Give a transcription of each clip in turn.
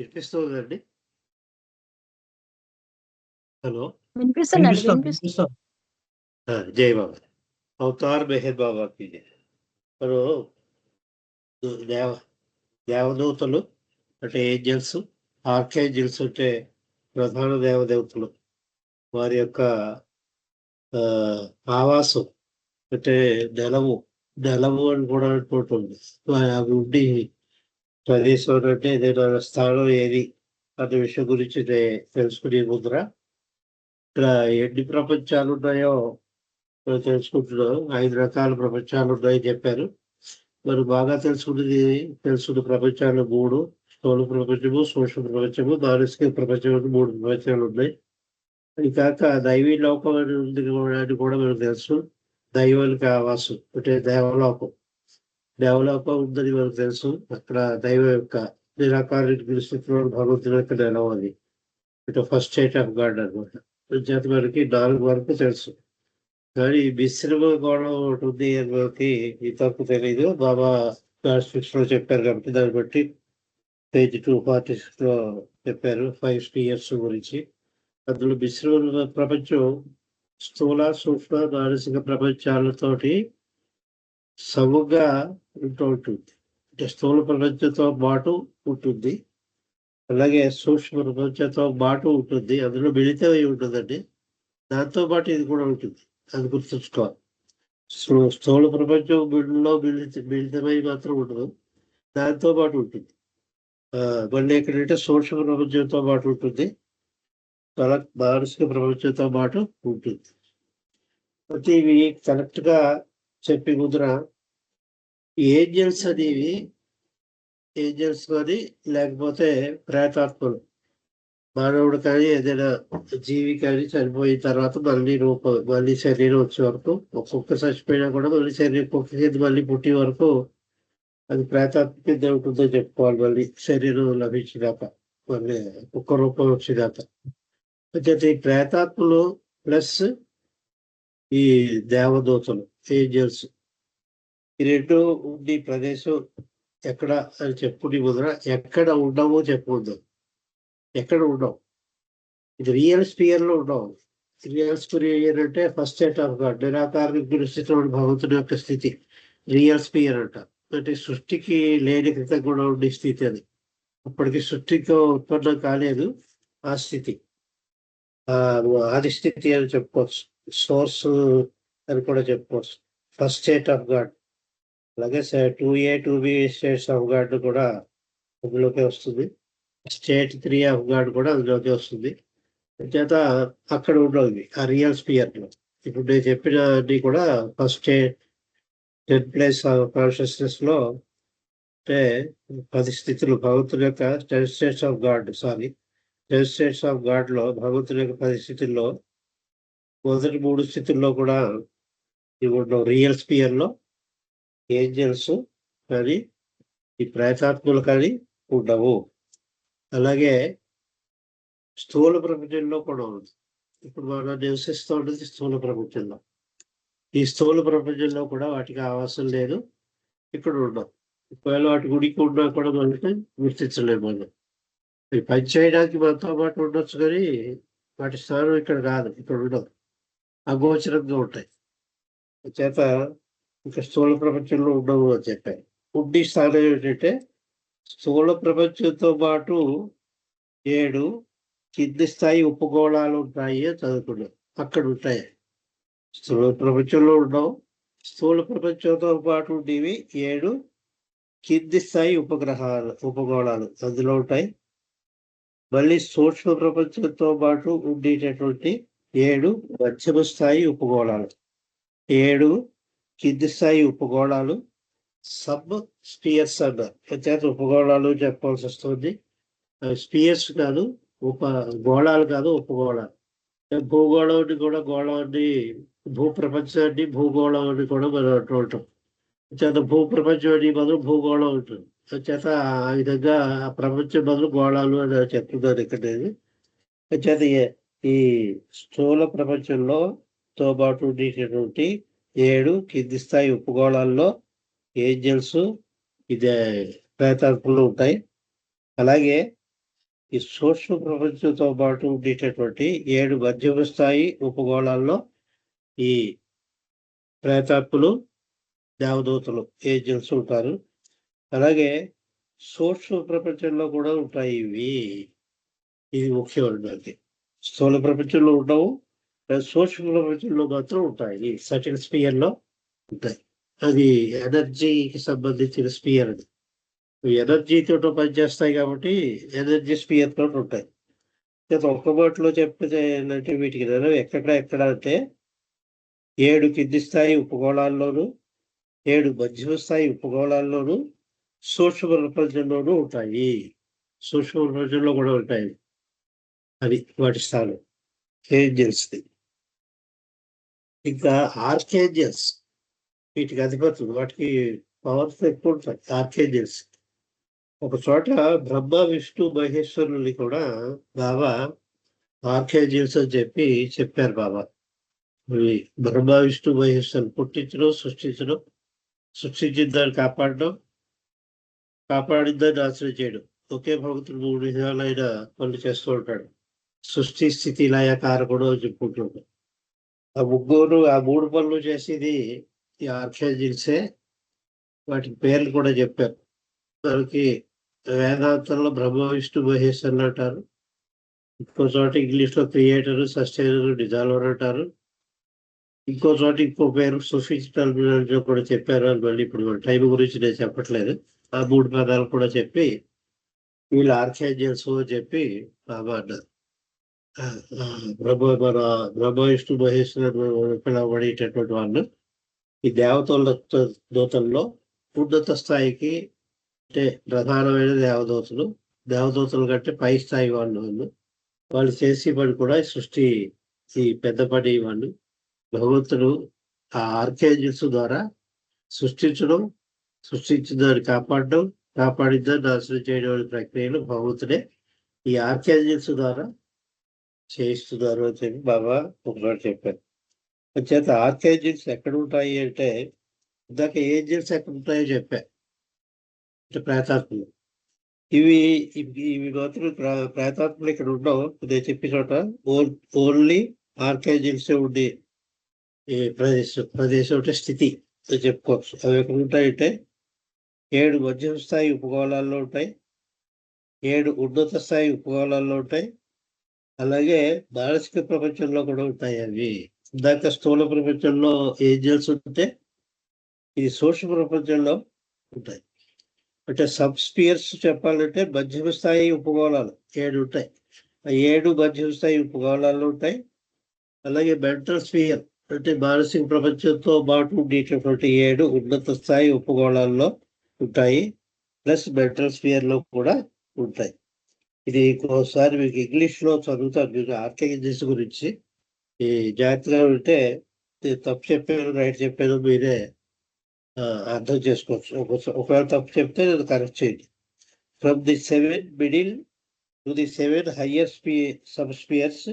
వినిపిస్తుందండి? హలో! వినిపిస్తుందండి. వినిపిస్తుంది. జై బాబా. అవతార్ మెహర్ బాబాకి జై. ఇప్పుడు దేవ దేవదూతలు అంటే ఏంజల్స్, ఆర్కేంజల్స్ అంటే ప్రధాన దేవదేవతలు. వారి యొక్క ఆవాసం అంటే నెలవు అని కూడా అంటుంటుంది. అవి ఉండి ప్రదేశం అంటే ఏదైనా స్థానం ఏది అనే విషయం గురించి తెలుసుకునే ముందర ఇక్కడ ఎన్ని ప్రపంచాలు ఉన్నాయో తెలుసుకుంటున్నాం. 5 రకాల ప్రపంచాలు ఉన్నాయని చెప్పారు. మరి బాగా తెలుసుకున్న ప్రపంచాలు 3: స్థూల ప్రపంచము, సూక్ష్మ ప్రపంచము, మానసిక ప్రపంచం అని 3 ప్రపంచాలు ఉన్నాయి. అది కాక దైవీ లోకం అని ఉంది అని కూడా మనకు తెలుసు. దైవానికి ఆవాసం అంటే దేవలోకం ఉందని మనకు తెలుసు. అక్కడ దైవం యొక్క నిరాకార స్థితిలో భగవంతుని యొక్క నెలవాలి. ఇటు ఫస్ట్ స్టేట్ ఆఫ్ గాడ్ అనమాట. చేత మనకి 4 వరకు తెలుసు. కానీ మిశ్రమ గోళం ఒకటి ఉంది అని మనకి ఇంతవరకు తెలియదు. బాబా క్లాస్ లో చెప్పారు కాబట్టి దాన్ని బట్టి పేజ్ 246 చెప్పారు 5 స్పియర్స్ గురించి. అందులో మిశ్రమ ప్రపంచం స్థూల, సూక్ష్మ, మానసిక ప్రపంచాలతోటి సముగా ఉంటుంది. అంటే స్థూల ప్రపంచంతో పాటు ఉంటుంది, అలాగే సూక్ష్మ ప్రపంచంతో పాటు ఉంటుంది. అందులో మిళితమై ఉంటుందండి. దాంతో పాటు ఇది కూడా ఉంటుంది, అది గుర్తుంచుకోవాలి. స్థూల ప్రపంచం మిళితమై మాత్రం ఉండదు, దాంతో పాటు ఉంటుంది. మళ్ళీ ఎక్కడంటే సూక్ష్మ ప్రపంచంతో పాటు ఉంటుంది, మానసిక ప్రపంచంతో పాటు ఉంటుంది. అయితే ఇవి కరెక్ట్ గా చెప్పి ముద్ర ఏంజల్స్ కానీ లేకపోతే ప్రేతాత్మలు. మానవుడు కానీ ఏదైనా జీవి కానీ చనిపోయిన తర్వాత మళ్ళీ శరీరం వచ్చే వరకు, ఒక్కొక్క చచ్చిపోయినా కూడా మళ్ళీ శరీరం మళ్ళీ పుట్టే వరకు అది ప్రేతాత్మ కింద ఉంటుందో చెప్పుకోవాలి. మళ్ళీ శరీరం లభించినాక, మళ్ళీ ఒక్క రూపం వచ్చినాక. అయితే ఈ ప్రేతాత్మలు ప్లస్ ఈ దేవదూతలు, ఏంజల్స్, ఈ రెండు ఉండి ప్రదేశం ఎక్కడ అని చెప్పుకుని ముద్ర ఎక్కడ ఉండవో చెప్పుకుందాం. ఎక్కడ ఉండవు, ఇది రియల్ స్పియర్ లో ఉండవు. రియల్ స్పియర్ అంటే ఫస్ట్ స్టేట్ ఆఫ్ గాడ్, నిరాకార స్థితిలో భగవంతుని యొక్క స్థితి రియల్ స్పియర్ అంట. అంటే సృష్టికి లేని క్రితం కూడా ఉండే స్థితి అది. అప్పటికి సృష్టికి ఉత్పన్నం కాలేదు ఆ స్థితి, ఆది స్థితి అని చెప్పుకోవచ్చు. సోర్స్ అని కూడా చెప్పుకోవచ్చు. First state of God. అలాగే 2A 2B states of God కూడా అందులోకి వస్తుంది. స్టేట్ 3 ఆఫ్ గాడ్ కూడా అందులోకి వస్తుంది. చేత అక్కడ ఉండవు ఆ రియల్ స్పియర్ లో. ఇప్పుడు నేను చెప్పినది కూడా ఫస్ట్ 10 ప్లేస్ ఆఫ్ కాన్షియస్నెస్ లో అంటే 10 స్థితులు భగవంతుని యొక్క 10 states of God 10 states of God లో భగవంతుని యొక్క 10 స్థితుల్లో మొదటి 3 స్థితుల్లో కూడా ఇవి ఉండవు. రియల్ స్పియర్ లో ఏంజల్స్ కానీ ఈ ప్రేతాత్మలు కానీ ఉండవు. అలాగే స్థూల ప్రపంచంలో కూడా ఉంది. ఇప్పుడు మనం నివసిస్తూ ఉంటుంది స్థూల ప్రపంచంలో. ఈ స్థూల ప్రపంచంలో కూడా వాటికి ఆవాసం లేదు, ఇక్కడ ఉండవు. ఒకవేళ వాటి గుడికి ఉన్నా కూడా మనకి గుర్తించలేము. మనం ఈ పని చేయడానికి మనతో పాటు ఉండొచ్చు, కానీ వాటి స్థానం ఇక్కడ కాదు, ఇక్కడ ఉండవు, అగోచరంగా ఉంటాయి. చేత ఇంకా స్థూల ప్రపంచంలో ఉండవు అని చెప్పారు. ఉండి స్థానం ఏంటంటే స్థూల ప్రపంచంతో పాటు 7 కింది స్థాయి ఉపగోళాలు ఉంటాయి అని చదువుకున్నాం. అక్కడ ఉంటాయి. స్థూల ప్రపంచంలో ఉండవు. స్థూల ప్రపంచంతో పాటు ఉండేవి 7 కింది స్థాయి ఉపగోళాలు అందులో ఉంటాయి. మళ్ళీ సూక్ష్మ ప్రపంచంతో పాటు ఉండేటటువంటి 7 మధ్యమ స్థాయి ఉపగోళాలు, 7 కింది స్థాయి ఉపగోళాలు సబ్ స్పియర్స్ అన్నారు. చేత ఉపగోళాలు చెప్పాల్సి వస్తుంది. స్పియర్స్ కాదు, గోళాలు కాదు, ఉపగోళాలు. భూగోళాన్ని కూడా గోళాన్ని, భూప్రపంచాన్ని భూగోళం అని కూడా మనం అంటూ ఉంటాం. చేత భూప్రపంచం అని బదులు భూగోళం ఉంటుంది. చేత ఆ విధంగా ఆ ప్రపంచం బదులు గోళాలు అని చెప్తున్నారు ఇక్కడ. చేత ఈ స్థూల ప్రపంచంలో తో పాటు ఉండేటటువంటి 7 కింది స్థాయి ఉపగోళాల్లో ఏంజల్స్, ఇదే ప్రేతాత్మలు ఉంటాయి. అలాగే ఈ సూక్ష్మ ప్రపంచంతో పాటు ఉండేటటువంటి 7 మధ్యమ స్థాయి ఉపగోళాల్లో ఈ ప్రేతాత్మలు, దేవదూతలు, ఏంజల్స్ ఉంటారు. అలాగే సూక్ష్మ ప్రపంచంలో కూడా ఉంటాయి ఇవి. ఇది ముఖ్యమైనది. స్థూల ప్రపంచంలో ఉండవు, సూక్ష్మ ప్రపంచంలో మాత్రం ఉంటాయి. సటిల్ స్పియర్ లో ఉంటాయి. అది ఎనర్జీకి సంబంధించిన స్పియర్. అది ఎనర్జీతో పనిచేస్తాయి కాబట్టి ఎనర్జీ స్పియర్ తోటి ఉంటాయి. ఒక్క మాటలో చెప్తే ఏంటంటే వీటికి ఎక్కడ అంటే 7 కింది స్థాయి ఉపగోళాల్లోనూ, 7 మధ్యమ స్థాయి ఉపగోళాల్లోనూ, సూక్ష్మ ప్రపంచంలోనూ ఉంటాయి. సూక్ష్మ ప్రపంచంలో కూడా ఉంటాయి. అది వాటి స్థానం ఏంజల్స్ది. ఇంకా ఆర్కేంజల్స్ వీటికి అధిపతులు. వాటికి పవర్స్ ఎక్కువ ఉంటాయి. ఆర్కేంజల్స్ ఒక చోట బ్రహ్మ, విష్ణు, మహేశ్వరుని కూడా బాబా ఆర్కేంజల్స్ అని చెప్పారు బాబా. బ్రహ్మ, విష్ణు, మహేశ్వరుని పుట్టించడం, సృష్టించిన దాన్ని కాపాడడం, కాపాడిన దాన్ని నాశనం చేయడం. ఒకే భగవంతుడు 3 విధాలైన పనులు చేస్తూ ఉంటాడు. సృష్టి, స్థితి, లయ, కారకుడు అని చెప్పుకుంటుంటాడు. ఆ 3 పనులు చేసేది ఈ ఆర్కేంజల్సే. వాటికి పేర్లు కూడా చెప్పారు. దానికి వేదాంతంలో బ్రహ్మ, విష్ణు, మహేశ్వరులు అంటారు. ఇంకో చోట ఇంగ్లీష్ లో క్రియేటర్, సస్టైనర్, డిజాల్వర్ అంటారు. ఇంకో చోట ఇంకో పేరు సూఫిస్టల్ కూడా చెప్పారు. అని మళ్ళీ ఇప్పుడు టైం గురించి నేను చెప్పట్లేదు. ఆ 3 పదాలు కూడా చెప్పి వీళ్ళు ఆర్కేంజల్స్ అని చెప్పి బాబా అన్నారు. బ్రహ్మ, విష్ణు, మహేశ్వరుడు పిలవబడేటటువంటి వాళ్ళు ఈ దూతల్లో ఉన్నత స్థాయికి, అంటే ప్రధానమైన దేవదూతలు కంటే పై స్థాయి వాళ్ళు చేసి పని కూడా సృష్టి, ఈ పెద్ద పని వాళ్ళు భగవంతుడు ఆ ఆర్కేంజల్స్ ద్వారా సృష్టించడం, సృష్టించిన దాన్ని కాపాడడం, కాపాడిన దాన్ని నాశనం చేయడం అనే ప్రక్రియలు భగవంతుడే ఈ ఆర్కేంజల్స్ ద్వారా చేయిస్తున్నారు అని చెప్పి బాబా ఒకనాడు చెప్పారు. అంచేత ఆర్కేంజల్స్ ఎక్కడ ఉంటాయి అంటే, ఇందాక ఏంజల్స్ ఎక్కడ ఉంటాయో చెప్పా, అంటే ప్రేతాత్మలు. ఇవి మాత్రం ప్రేతాత్మలు ఇక్కడ ఉండవు. నేను చెప్పిన చోట ఓన్లీ ఆర్కేంజల్స్ ఉండే ప్రదేశం అంటే స్థితి చెప్పుకోవచ్చు. అవి ఎక్కడ ఉంటాయంటే 7 మధ్యమ స్థాయి ఉపగోళాల్లో ఉంటాయి, 7 ఉన్నత స్థాయి ఉపగోళాల్లో ఉంటాయి. అలాగే మానసిక ప్రపంచంలో కూడా ఉంటాయి. అవి ఇందాక స్థూల ప్రపంచంలో ఏంజల్స్ ఉంటే, ఇది సూక్ష్మ ప్రపంచంలో ఉంటాయి. అంటే సబ్ స్పియర్స్ చెప్పాలంటే మధ్యమ స్థాయి ఉపగోళాలు 7 ఉంటాయి. ఆ 7 మధ్యమ స్థాయి ఉపగోళాలు ఉంటాయి. అలాగే మెంటల్ స్పియర్ అంటే మానసిక ప్రపంచంతో పాటు ఉండేటటువంటి 7 ఉన్నత స్థాయి ఉపగోళాల్లో ఉంటాయి. ప్లస్ మెంటల్ స్పియర్ లో కూడా ఉంటాయి. ఇది ఇంకోసారి మీకు ఇంగ్లీష్ లో చదువుతాను. మీరు ఆర్కేంజల్స్ గురించి ఈ జాగ్రత్తగా ఉంటే తప్పు చెప్పాను, రైట్ చెప్పాను మీరే అర్థం చేసుకోవచ్చు. ఒకవేళ తప్పు చెప్తే నేను కరెక్ట్ చేయండి. From the 7 middle to the 7 higher sub spheres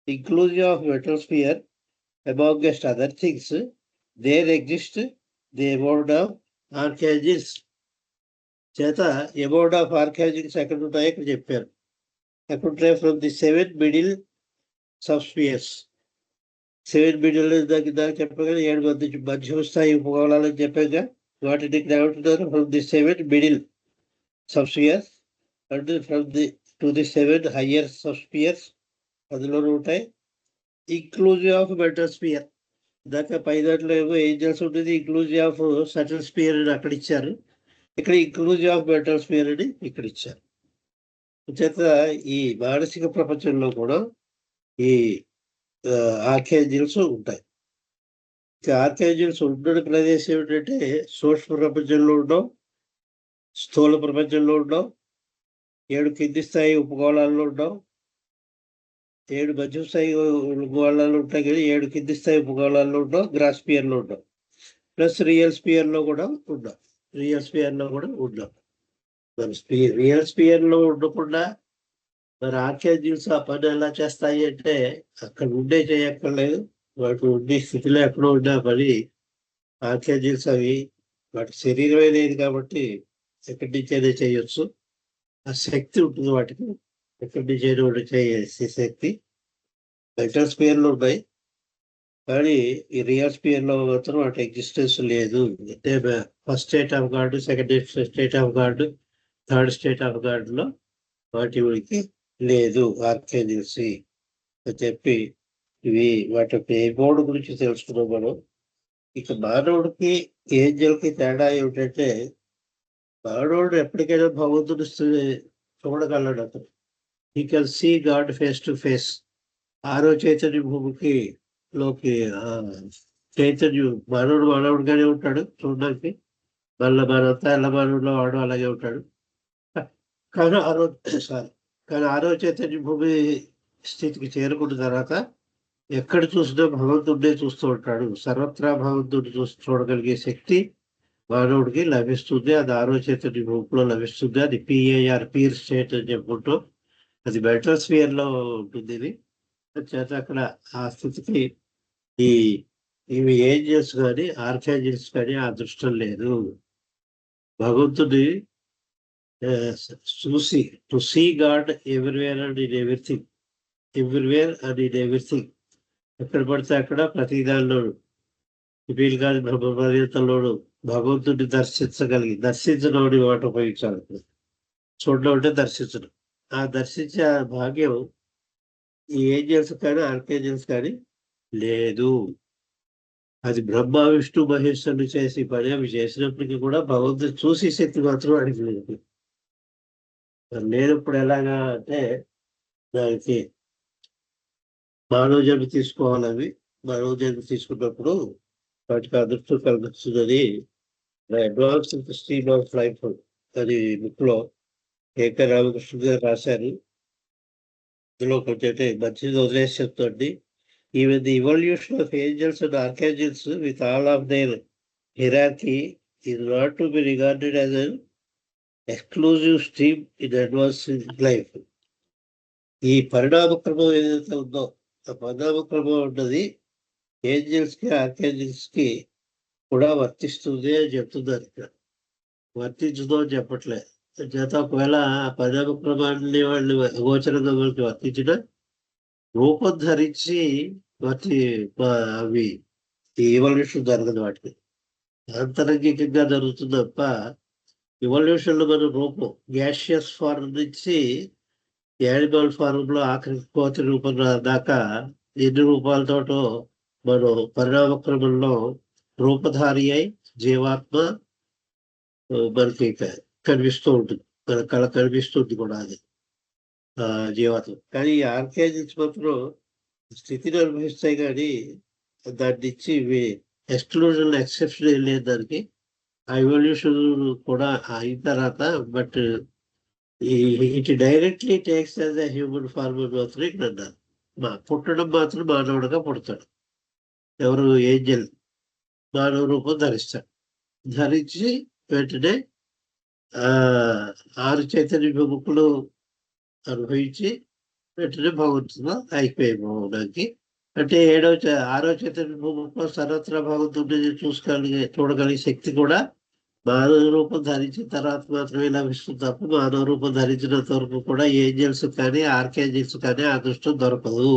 inclusive of metal sphere, amongst other things, there exist the abode of archangels. చేత abode of archangels ఎక్కడ ఉంటాయో ఇక్కడ చెప్పారు. ఎక్కడ ఉంటాయి? From the 7 middle sub spheres. 7 middle దాకా చెప్పగా 7 మధ్యమ స్థాయి ఉపగోళాలని చెప్పాక వాటిని ఇక్కడ ఏమంటున్నారు? From the 7 middle sub spheres and from the to the 7 higher sub spheres అందులోనూ ఉంటాయి. ఇంక్లూజివ్ ఆఫ్ మెంటల్ స్పియర్ దాకా పై దాంట్లో ఏమో ఏంజల్స్ ఉంటుంది. ఇంక్లూజివ్ ఆఫ్ సటిల్ స్పియర్ అని అక్కడ ఇచ్చారు. ఇక్కడ ఇంక్లూజివ్ ఆఫ్ మెంటల్ స్పియర్ అని ఇక్కడ ఇచ్చారు. చేత ఈ మానసిక ప్రపంచంలో కూడా ఈ ఆర్కేంజల్స్ ఉంటాయి. ఆర్కేంజల్స్ ఉన్న ప్రదేశం ఏమిటంటే సూక్ష్మ ప్రపంచంలో ఉండవు, స్థూల ప్రపంచంలో ఉండవు, 7 కింది స్థాయి ఉపగోళాల్లో ఉండవు, 7 మధ్య స్థాయి ఉపగోళాలు ఉంటాయి కానీ 7 కింది స్థాయి ఉపగోళాల్లో ఉండవు, గ్రాస్ స్పియర్ లో ఉండవు. ప్లస్ రియల్ స్పియర్ లో కూడా ఉండవు. మరి రియల్ స్పియర్ లో ఉండకుండా మరి ఆర్కేంజల్స్ ఆ పని ఎలా చేస్తాయి అంటే, అక్కడ ఉండే చేయక్కర్లేదు. వాటి ఉండే స్థితిలో ఎక్కడో ఉండే పని ఆర్కేంజల్స్ అవి వాటి శరీరమే లేదు కాబట్టి ఎక్కడి నుంచైనా చేయొచ్చు. ఆ శక్తి ఉంటుంది వాటికి. ఎక్కడి నుంచి అయినా చేసే శక్తి మెంటల్ స్పియర్లో ఉన్నాయి. కానీ ఈ రియల్ స్పియర్లో మాత్రం వాటి ఎగ్జిస్టెన్స్ లేదు. అంటే first state of God, second state of God, third state of గాడ్లో వాటి ఉనికి లేదు ఆర్కేంజల్స్ అని చెప్పి ఇవి వాటి బోర్డు గురించి తెలుసుకున్నాం మనం. ఇక మానవుడికి ఏంజల్కి తేడా ఏమిటంటే మానవుడు ఎప్పటికైనా భగవంతుడు చూడగలడు. అతను he can see God face to face. ఆరో చైతన్య భూమికి లోకి చైతన్యం మానవుడుగానే ఉంటాడు చూడడానికి. మళ్ళీ మనంతా ఎల్ల మానవుడిలో వాడు అలాగే ఉంటాడు. కానీ ఆరో చైతన్య భూమి స్థితికి చేరుకున్న తర్వాత ఎక్కడ చూసినా భగవంతుడినే చూస్తూ ఉంటాడు. సర్వత్రా భగవంతుడిని చూడగలిగే శక్తి మానవుడికి లభిస్తుంది. అది ఆరో చైతన్య భూమిలో లభిస్తుంది. అది పిఏఆర్, పీర్ స్టేట్ అని చెప్పుకుంటూ అది మెంటల్ స్పియర్లో ఉంటుంది. ఇది చేత అక్కడ ఆ స్థితికి ఇవి ఏంజల్స్ కానీ ఆర్కేంజల్స్ కానీ ఆ దృష్టం లేదు. భగవంతుడి చూసి to see God everywhere and in everything, everywhere and in everything. ఎక్కడ పడితే అక్కడ ప్రతి దానిలోను వీలు కాని బ్రహ్మ పర్యంతంలోను భగవంతుడిని దర్శించడం అని మాట ఉపయోగించాలి. చూడడం అంటే దర్శించడం. ఆ దర్శించే ఆ భాగ్యం ఈ ఏంజల్స్ కానీ ఆర్కేంజల్స్ కానీ లేదు. అది బ్రహ్మ విష్ణు మహేశ్వరుని చేసి పని అవి చేసినప్పటికీ కూడా భగవంతుడు చూసే శక్తి మాత్రం అడిగి లేదు. లేనప్పుడు ఎలాగా అంటే దానికి మానవ జన్మ తీసుకోవాలని, మానవ జన్మ తీసుకున్నప్పుడు వాటికి అదృష్టం కలుగుతుందని అడ్వాన్స్ స్ట్రీమ్ ఆఫ్ లైఫ్ అని బుక్ లో ఏక రామకృష్ణ గారు రాశారు. ఇందులో కొంచెం మంచిది వదిలేసి చెప్తుంది. Even the evolution of angels and archangels with all of their hierarchy is not to be regarded as an exclusive stream in advanced life. ఈ పరిణామ క్రమం ఏదైతే ఉందో ఆ పరిణామ క్రమం ఉన్నది ఏంజల్స్ కి ఆర్కేంజల్స్ కి కూడా వర్తిస్తుంది అని చెప్తున్నారు. ఇక్కడ వర్తించదో అని చెప్పట్లేదు. చేత ఒకవేళ ఆ పరిణామ క్రమాన్ని వాళ్ళు గోచరంగా మనకి వర్తించిన రూపం ధరించి అవి ఎవల్యూషన్ జరగదు. వాటికి అంతరంగికంగా జరుగుతుంది తప్ప ఎవల్యూషన్ లో మన రూపం గ్యాషియస్ ఫార్మ్ నుంచి యానిమల్ ఫార్మ్ లో ఆఖరి కోతి రూపం దాకా ఎన్ని రూపాలతోటో మనం పరిణామక్రమంలో రూపధారి అయి జీవాత్మ మనకి కనిపిస్తూ ఉంటుంది. మన కళ కనిపిస్తుంది కూడా అది జీవాత్మ. కానీ ఈ ఆర్కేంజల్స్ మాత్రం స్థితిని అనుభవిస్తాయి కానీ దాని నుంచి ఎక్స్క్లూజన్ ఎక్సెప్షన్ ఏం లేదు దానికి. ఆ ఎవల్యూషన్ కూడా అయిన తర్వాత but it directly takes as a human form మాత్రం ఇక్కడ అన్నారు. పుట్టడం మాత్రం మానవుడిగా పుడతాడు. ఎవరు ఏంజల్ మానవ రూపం ధరిస్తాడు. ధరించి వెంటనే ఆరు చైతన్య విముఖులు అనుభవించి వెంటనే భగవంతుడు అయిపోయిపోవడానికి అంటే ఆరో చైతన్య భూమిలో సర్వత్రా భగవంతుడిని చూడగలిగే శక్తి కూడా మానవ రూపం ధరించిన తర్వాత మాత్రమే లభిస్తుంది తప్ప మానవ రూపం ధరించినంత వరకు కూడా ఏంజల్స్ కానీ ఆర్కేంజల్స్ కానీ ఆ దృష్టం దొరకదు.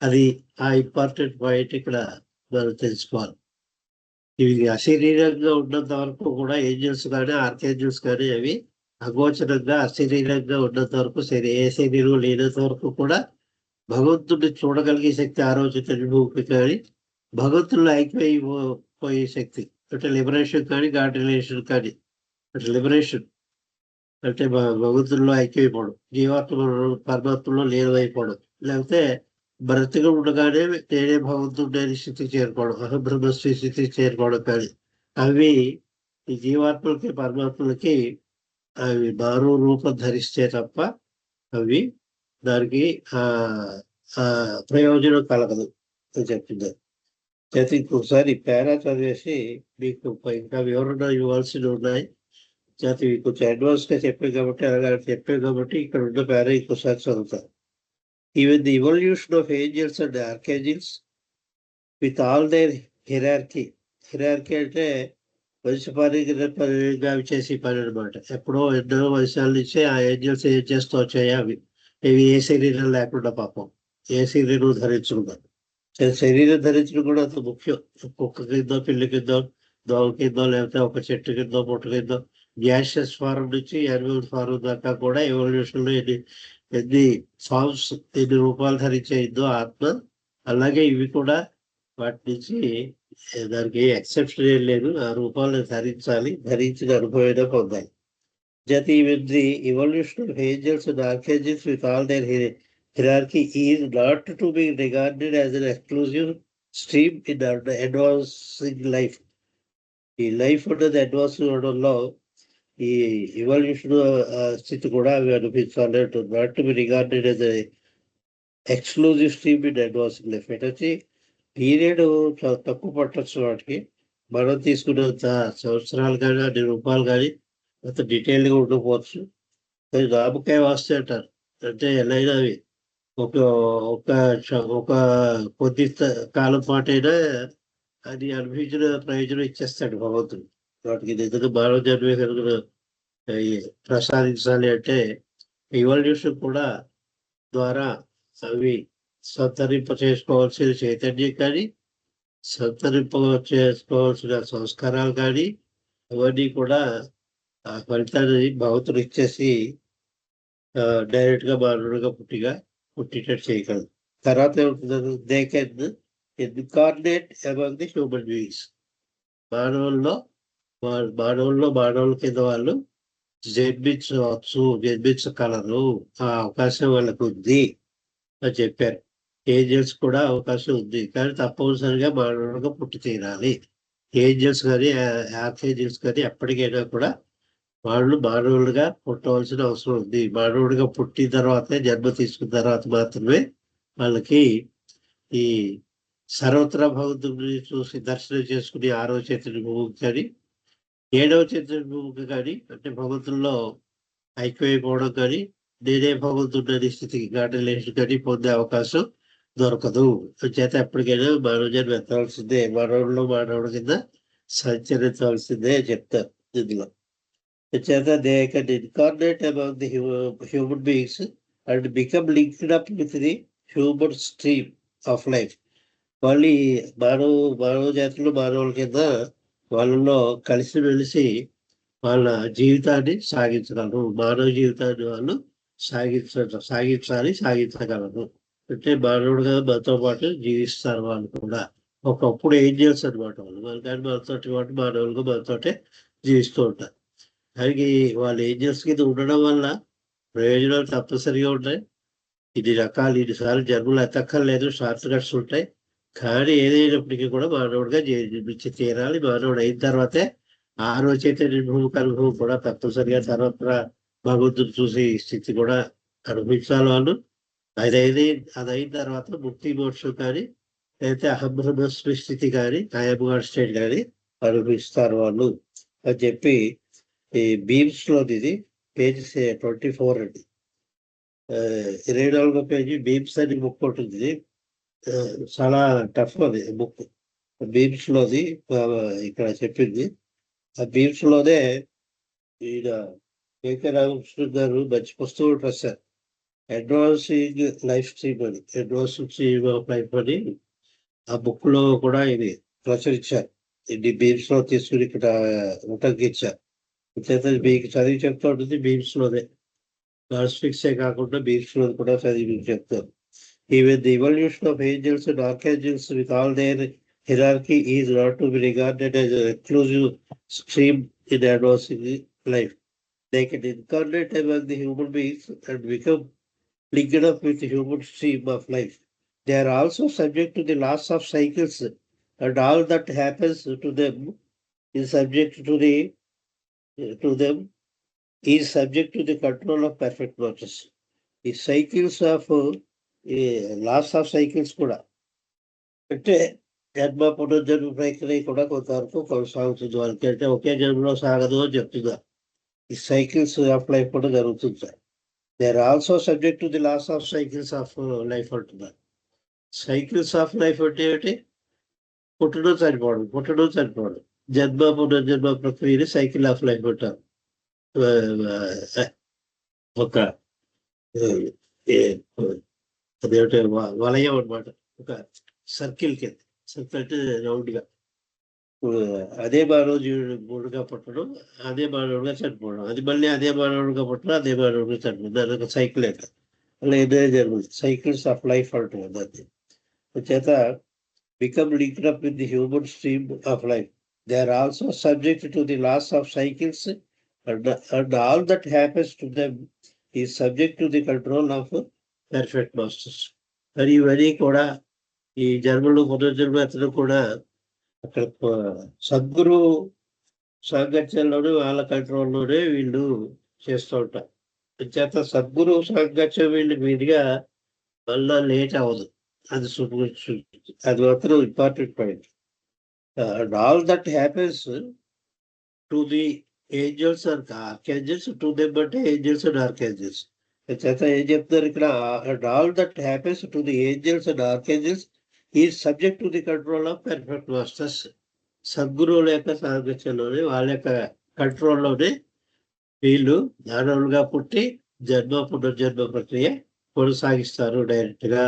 అది ఆ ఇంపార్టెంట్ పాయింట్ ఇక్కడ మనం తెలుసుకోవాలి. ఇవి అశరీరంగా ఉన్నంత వరకు కూడా ఏంజల్స్ కానీ ఆర్కేంజల్స్ కానీ అవి అగోచరంగా అశరీరంగా ఉన్నంత వరకు ఏ శరీరం లేనంత వరకు కూడా భగవంతుడిని చూడగలిగే శక్తి ఆరో చైతన్య భూమి కానీ భగవంతుల్లో ఐక్యమైపోయే శక్తి అంటే లిబరేషన్ కానీ గాడ్ రిలేషన్ కానీ అంటే లిబరేషన్ అంటే భగవంతుల్లో ఐక్యమైపోవడం, జీవాత్మ పరమాత్మలో లీనమైపోవడం, లేకపోతే బ్రతిగా ఉండగానే నేనే భగవంతుడి స్థితికి చేరుకోవడం, అహబ్రహ్మశ్రీ స్థితికి చేరుకోవడం కానీ అవి ఈ జీవాత్మలకి పరమాత్మలకి అవి మానవ రూపం ధరిస్తే తప్ప అవి దానికి ప్రయోజనం కలగదు అని చెప్తున్నారు. చేతి ఇంకొకసారి పేరా చదివేసి మీకు ఇంకా వివరణ ఇవ్వాల్సి ఉన్నాయి. చేతి కొంచెం అడ్వాన్స్ గా చెప్పాను కాబట్టి అలాగే చెప్పాను కాబట్టి ఇక్కడ ఉన్న పేరా ఇంకోసారి చదువుతాను. Even the evolution of angels and archangels with all their hierarchy అంటే వంశపారంగా చేసే పని అనమాట. ఎప్పుడో ఎన్నో వర్షాల నుంచే ఆ ఏంజల్స్ ఏం చేస్తూ వచ్చాయి అవి ఇవి ఏ శరీరం లేకుండా పాపం ఏ శరీరం ధరించుకున్నారు. శరీరం ధరించడం కూడా అంత ముఖ్యం. కుక్క కిందో పిల్లి కిందో దోమ కిందో లేకపోతే ఒక చెట్టు కిందో పుట్ట కిందో గ్యాషియస్ ఫారం నుంచి యానిమల్ ఫారం దాకా కూడా ఎవల్యూషన్ లో ఎన్ని ఫార్మ్స్ ఎన్ని రూపాలు ధరించేయిందో ఆత్మ, అలాగే ఇవి కూడా వాటి నుంచి దానికి ఎక్సెప్షన్ ఏం లేదు. ఆ రూపాలను ధరించాలి, ధరించిన అనుభవం పొందాలి. That even the evolution of angels and archangels with all their hierarchy is not to be regarded as an exclusive stream in the advancing life. ఈ లైఫ్ అనేది అడ్వాన్స్ అవడంలో ఈ ఎవల్యూషన్ స్థితి కూడా అవి అనిపించాలి. Not to be regarded as exclusive stream in advancing life. అంటే వచ్చి period చాలా తక్కువ పట్టచ్చు వాటికి. మనం తీసుకున్నంత సంవత్సరాలు కానీ అన్ని రూపాయలు కానీ అంత డీటెయిల్గా ఉండకపోవచ్చు. కానీ నామకాయ వాస్తే అంటారు. అంటే ఎలా అయినా అవి ఒక ఒక ఒక కొద్ది కాలం పాటైనా అది అనుభవించిన ప్రయోజనం ఇచ్చేస్తాడు భగవంతుడు. వాటికి నిజంగా మానవ జన్మే కనుక ప్రసాదించాలి అంటే ఇవల్యూషన్ కూడా ద్వారా అవి సంతరింప చేసుకోవాల్సిన చైతన్యం కానీ సంతరింప చేసుకోవాల్సిన సంస్కారాలు కానీ అవన్నీ కూడా ఆ ఫలితాన్ని భగవంతుడు ఇచ్చేసి డైరెక్ట్గా మానవుడిగా పుట్టినట్టు చేయగలదు. తర్వాత ఏముంటుంది, they can incarnate among the human beings. మానవుల కింద వాళ్ళు జన్మించగలరు, ఆ అవకాశం వాళ్ళకు ఉంది అని చెప్పారు. ఏంజల్స్ కూడా అవకాశం ఉంది, కానీ తప్పనిసరిగా మానవుడిగా పుట్టి తీరాలి. ఏంజల్స్ కానీ ఆర్కేంజల్స్ కానీ ఎప్పటికైనా కూడా వాళ్ళు మానవులుగా పుట్టవలసిన అవసరం ఉంది. మానవుడిగా పుట్టిన తర్వాతే జన్మ తీసుకున్న తర్వాత మాత్రమే వాళ్ళకి ఈ సర్వత్రా భగవంతుడిని చూసి దర్శనం చేసుకుని 6వ చైతన్య భూమికి కానీ 7వ చైతన్య భూమికి కానీ, అంటే భగవంతుల్లో ఐక్యమైపోవడం కానీ నేనే భగవంతుడి స్థితికి గాఢలేషన్ కానీ పొందే అవకాశం దొరకదు. చేత ఎప్పటికైనా మానవ జన్మ ఎత్తవలసిందే, మానవుడి కింద సంచరించవలసిందే చెప్తారు ఇందులో. చేత they can incarnate among the human beings and become linked up with the human stream of life. వాళ్ళు మానవ జాతిలో మానవుల కింద వాళ్ళలో కలిసిమెలిసి వాళ్ళ జీవితాన్ని సాగించగలరు. మానవ జీవితాన్ని వాళ్ళు సాగించగలరు. అంటే మానవుడుగా మనతో పాటు జీవిస్తారు వాళ్ళు కూడా. ఒకప్పుడు ఏంజల్స్ అనమాట వాళ్ళు, కానీ మనతోటి పాటు మానవులుగా మనతోటే జీవిస్తూ ఉంటారు. దానికి వాళ్ళు ఏంజల్స్ కింద ఉండడం వల్ల ప్రయోజనాలు తప్పనిసరిగా ఉంటాయి. ఇన్నిసార్లు జన్మలు ఎత్తక్కర్లేదు, షార్ట్ కట్స్ ఉంటాయి. కానీ ఏదైనప్పటికీ కూడా మానవుడిగా జీవించి తీరాలి. మానవుడు అయిన తర్వాతే 6వ చైతన్య భూమికి అనుభవం కూడా తప్పనిసరిగా తర్వాత భగవంతుడు చూసి స్థితి కూడా అనుభవించాలి వాళ్ళు. అది అయిన తర్వాత ముక్తి మోక్షం కానీ లేకపోతే అహంబ్రహ్మస్మి స్థితి కానీ ఐఎంగాడ్ స్టేట్ కానీ అనుభవిస్తారు వాళ్ళు అని చెప్పి ఈ బీమ్స్ లోది ఇది పేజ్ 24 అండి. 24వ పేజీ బీమ్స్ అని బుక్ ఉంటుంది. చాలా టఫ్ అది బుక్. బీమ్స్ లోది ఇక్కడ చెప్పింది. ఆ బీమ్స్ లోనే ఈయన కేకే రామకృష్ణ గారు మంచి పుస్తకం రాశారు, అడ్వాన్సింగ్ లైఫ్ స్ట్రీమ్ అని, అడ్వాన్సింగ్ స్ట్రీమ్ ఆఫ్ లైఫ్ అని. ఆ బుక్ లో కూడా ఇది ప్రచురించారు. ఇది బీమ్స్ లో తీసుకుని ఇక్కడ ఉటంకించారు. మీకు చదివి చెప్తా ఉంటుంది బీమ్స్ లోనే. కాన్స్పిక్సే కాకుండా బీమ్స్ లో కూడా చదివి చెప్తారు. Even the evolution of angels and archangels with all their hierarchy is not to be regarded as an exclusive stream in advancing life. They can incarnate among the human beings and become linked up with the human stream of life. They are also subject to the laws of cycles, and all that happens to them is subject to the control of perfect watchers. The cycles of laws of cycles కూడా, అంటే జన్మ పునర్జన్మ ప్రక్రియ కూడా కొంతవరకు కొనసాగుతుంది వాళ్ళకి. అంటే ఒకే జన్మలో సాగదు అని చెప్తున్నారు. ఈ సైకిల్స్ ఆఫ్ లైఫ్ కూడా జరుగుతుంది sir. They are also subject to the laws of cycles of life అంటున్నారు. సైకిల్స్ ఆఫ్ లైఫ్ అంటే ఏమిటి? పుట్టడం చనిపోవడం జన్మ పునర్జన్మ ప్రక్రియని సైకిల్ ఆఫ్ లైఫ్ అంటారు. ఒక అదేంటే వలయం అనమాట, ఒక సర్కిల్ కింద. సర్కిల్ అంటే రౌండ్గా. అదే మానవుడు మూడుగా పుట్టడం, అదే మానవుడుగా చనిపోవడం, అది మళ్ళీ అదే మానవుడిగా పుట్టడం, అదే మానవుడిగా చనిపోవడం, దాని ఒక సైకిల్ అట్లా అలా ఏదైనా జరుగుతుంది. సైకిల్స్ ఆఫ్ లైఫ్ అంటారు దాన్ని. చేత become linked up with the human stream of life. They are also subject to the laws of cycles, and all that happens to them is subject to the control of perfect masters. మరి ఇవన్నీ కూడా ఈ జన్మలు పునర్జన్మలు కూడా అక్కడ సద్గురు సాంగత్యంలోనే వాళ్ళ కంట్రోల్లోనే వీళ్ళు చేస్తూ ఉంటారు. చేత సద్గురు సాంగత్యం వీళ్ళు మీదుగా మళ్ళా లేట్ అవ్వదు. అది అది మాత్రం important point. And all that happens to the angels and archangels, to them అంటే ఏంజల్స్ అండ్ ఆర్కేంజల్స్. చేత ఏం చెప్తున్నారు ఇక్కడ, and all that happens to the angels and archangels is subject to the control of perfect masters. సద్గురువుల యొక్క సాంగత్యంలోనే, వాళ్ళ యొక్క కంట్రోల్లోనే వీళ్ళు జ్ఞానులుగా పుట్టి జన్మ పునర్జన్మ ప్రక్రియ కొనసాగిస్తారు డైరెక్ట్గా.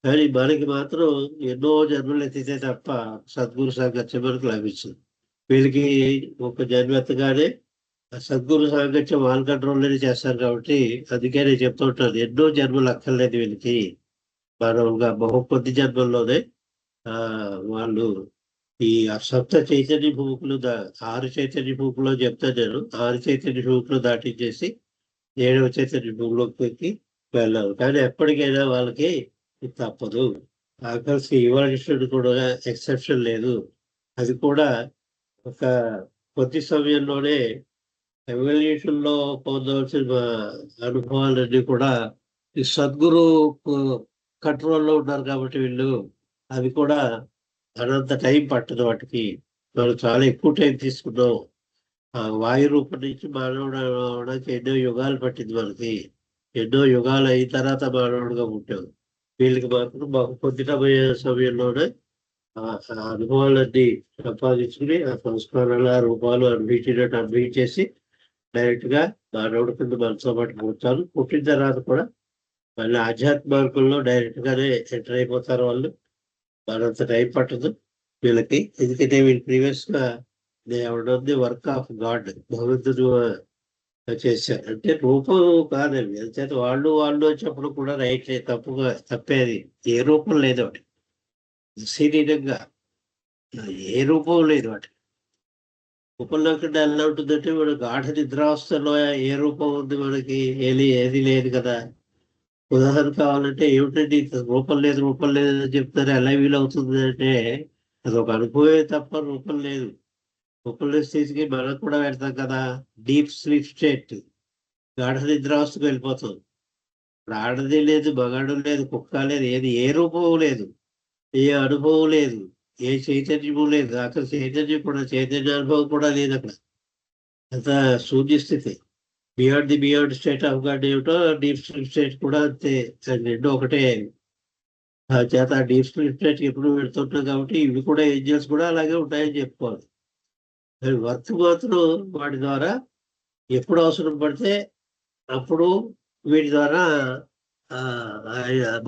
కానీ మనకి మాత్రం ఎన్నో జన్మలు ఎత్తితే తప్ప సద్గురు సాంగత్యం మనకు లభించదు. వీళ్ళకి ఒక జన్మ ఎత్తగానే సద్గురు సాంగత్యం వాళ్ళ కంట్రోల్లోనే చేస్తారు కాబట్టి, అందుకే నేను చెప్తూ ఉంటాను, ఎన్నో జన్మలు అక్కర్లేదు వీళ్ళకి. మానవులుగా బహు కొద్ది జన్మల్లోనే వాళ్ళు ఈ సప్త చైతన్య భూములు 6 చైతన్య భూములో చెప్తా నేను, 6 చైతన్య భూములు దాటించేసి 7వ చైతన్య భూమిలోకి వెళ్ళాలి. కానీ ఎప్పటికైనా వాళ్ళకి తప్పదు. ఆఖరికి ఇవాల్యూషన్ కూడా ఎక్సెప్షన్ లేదు. అది కూడా ఒక కొద్ది సమయంలోనే ఎవల్యూషన్లో పొందవలసిన అనుభవాలన్నీ కూడా ఈ సద్గురు కంట్రోల్లో ఉన్నారు కాబట్టి వీళ్ళు, అవి కూడా అనంత టైం పట్టదు వాటికి. మనం చాలా ఎక్కువ టైం తీసుకున్నాం. వాయు రూపం నుంచి మానవుడు అవడానికి ఎన్నో యుగాలు పట్టింది మనకి. ఎన్నో యుగాలు అయిన తర్వాత మానవుడుగా పుట్టాం. వీళ్ళకి మాత్రం మాకు పొందినపోయే సమయంలోనే అనుభవాలన్నీ సంపాదించుకుని ఆ సంస్కారాల రూపాలు అన్నిటినట్టు అన్వయించేసి డైరెక్ట్గా మానవుడి కింద మనతో పాటు పుడతారు. పుట్టిన తర్వాత కూడా మళ్ళీ ఆధ్యాత్మికంలో డైరెక్ట్గానే ఎంటర్ అయిపోతారు వాళ్ళు. మనంత టైం పట్టదు వీళ్ళకి. ఎందుకంటే వీళ్ళు ప్రీవియస్గా ది వర్క్ ఆఫ్ గాడ్, భగవంతుడు చేశారు. అంటే రూపం కాదండి, అందుచేత వాళ్ళు చెప్పడం కూడా రైట్ లేదు, తప్పేది. ఏ రూపం లేదు వాటి శరీరంగా, ఏ రూపం లేదు వాటి. రూపం లేకుండా ఎలా ఉంటుందంటే, మన గాఢ నిద్రావస్థలో ఏ రూపం ఉంది మనకి? ఏది లేదు కదా. ఉదాహరణ కావాలంటే ఏమిటండి రూపం లేదు అని చెప్తారు, ఎలా వీలవుతుంది అంటే అది ఒక అనుభవమే తప్ప రూపం లేదు. రూపం లేని స్థితికి మనం కూడా వెళ్తాం కదా, డీప్ స్లీప్ స్టేట్, గాఢ నిద్రావస్థకు వెళ్ళిపోతుంది. ఇప్పుడు ఆడది లేదు, మగాడు లేదు, కుక్క లేదు, ఏ రూపం లేదు, ఏ అనుభవం లేదు, ఏ చైతన్యము లేదు. అక్కడ చైతన్య అనుభవం కూడా లేదు అక్కడ. అంత శూన్య స్థితి. బియాండ్ స్టేట్ ఆఫ్ గాడ్ ఏమిటో డీప్ స్లీప్ స్టేట్ కూడా అంతే. రెండు ఒకటే. చేత డీప్ స్లీప్ స్టేట్ ఎప్పుడు పెడుతుంటాం కాబట్టి ఇవి కూడా ఏంజల్స్ కూడా అలాగే ఉంటాయని చెప్పుకోవాలి. వర్క్ మాత్రం వాటి ద్వారా ఎప్పుడు అవసరం పడితే అప్పుడు వీటి ద్వారా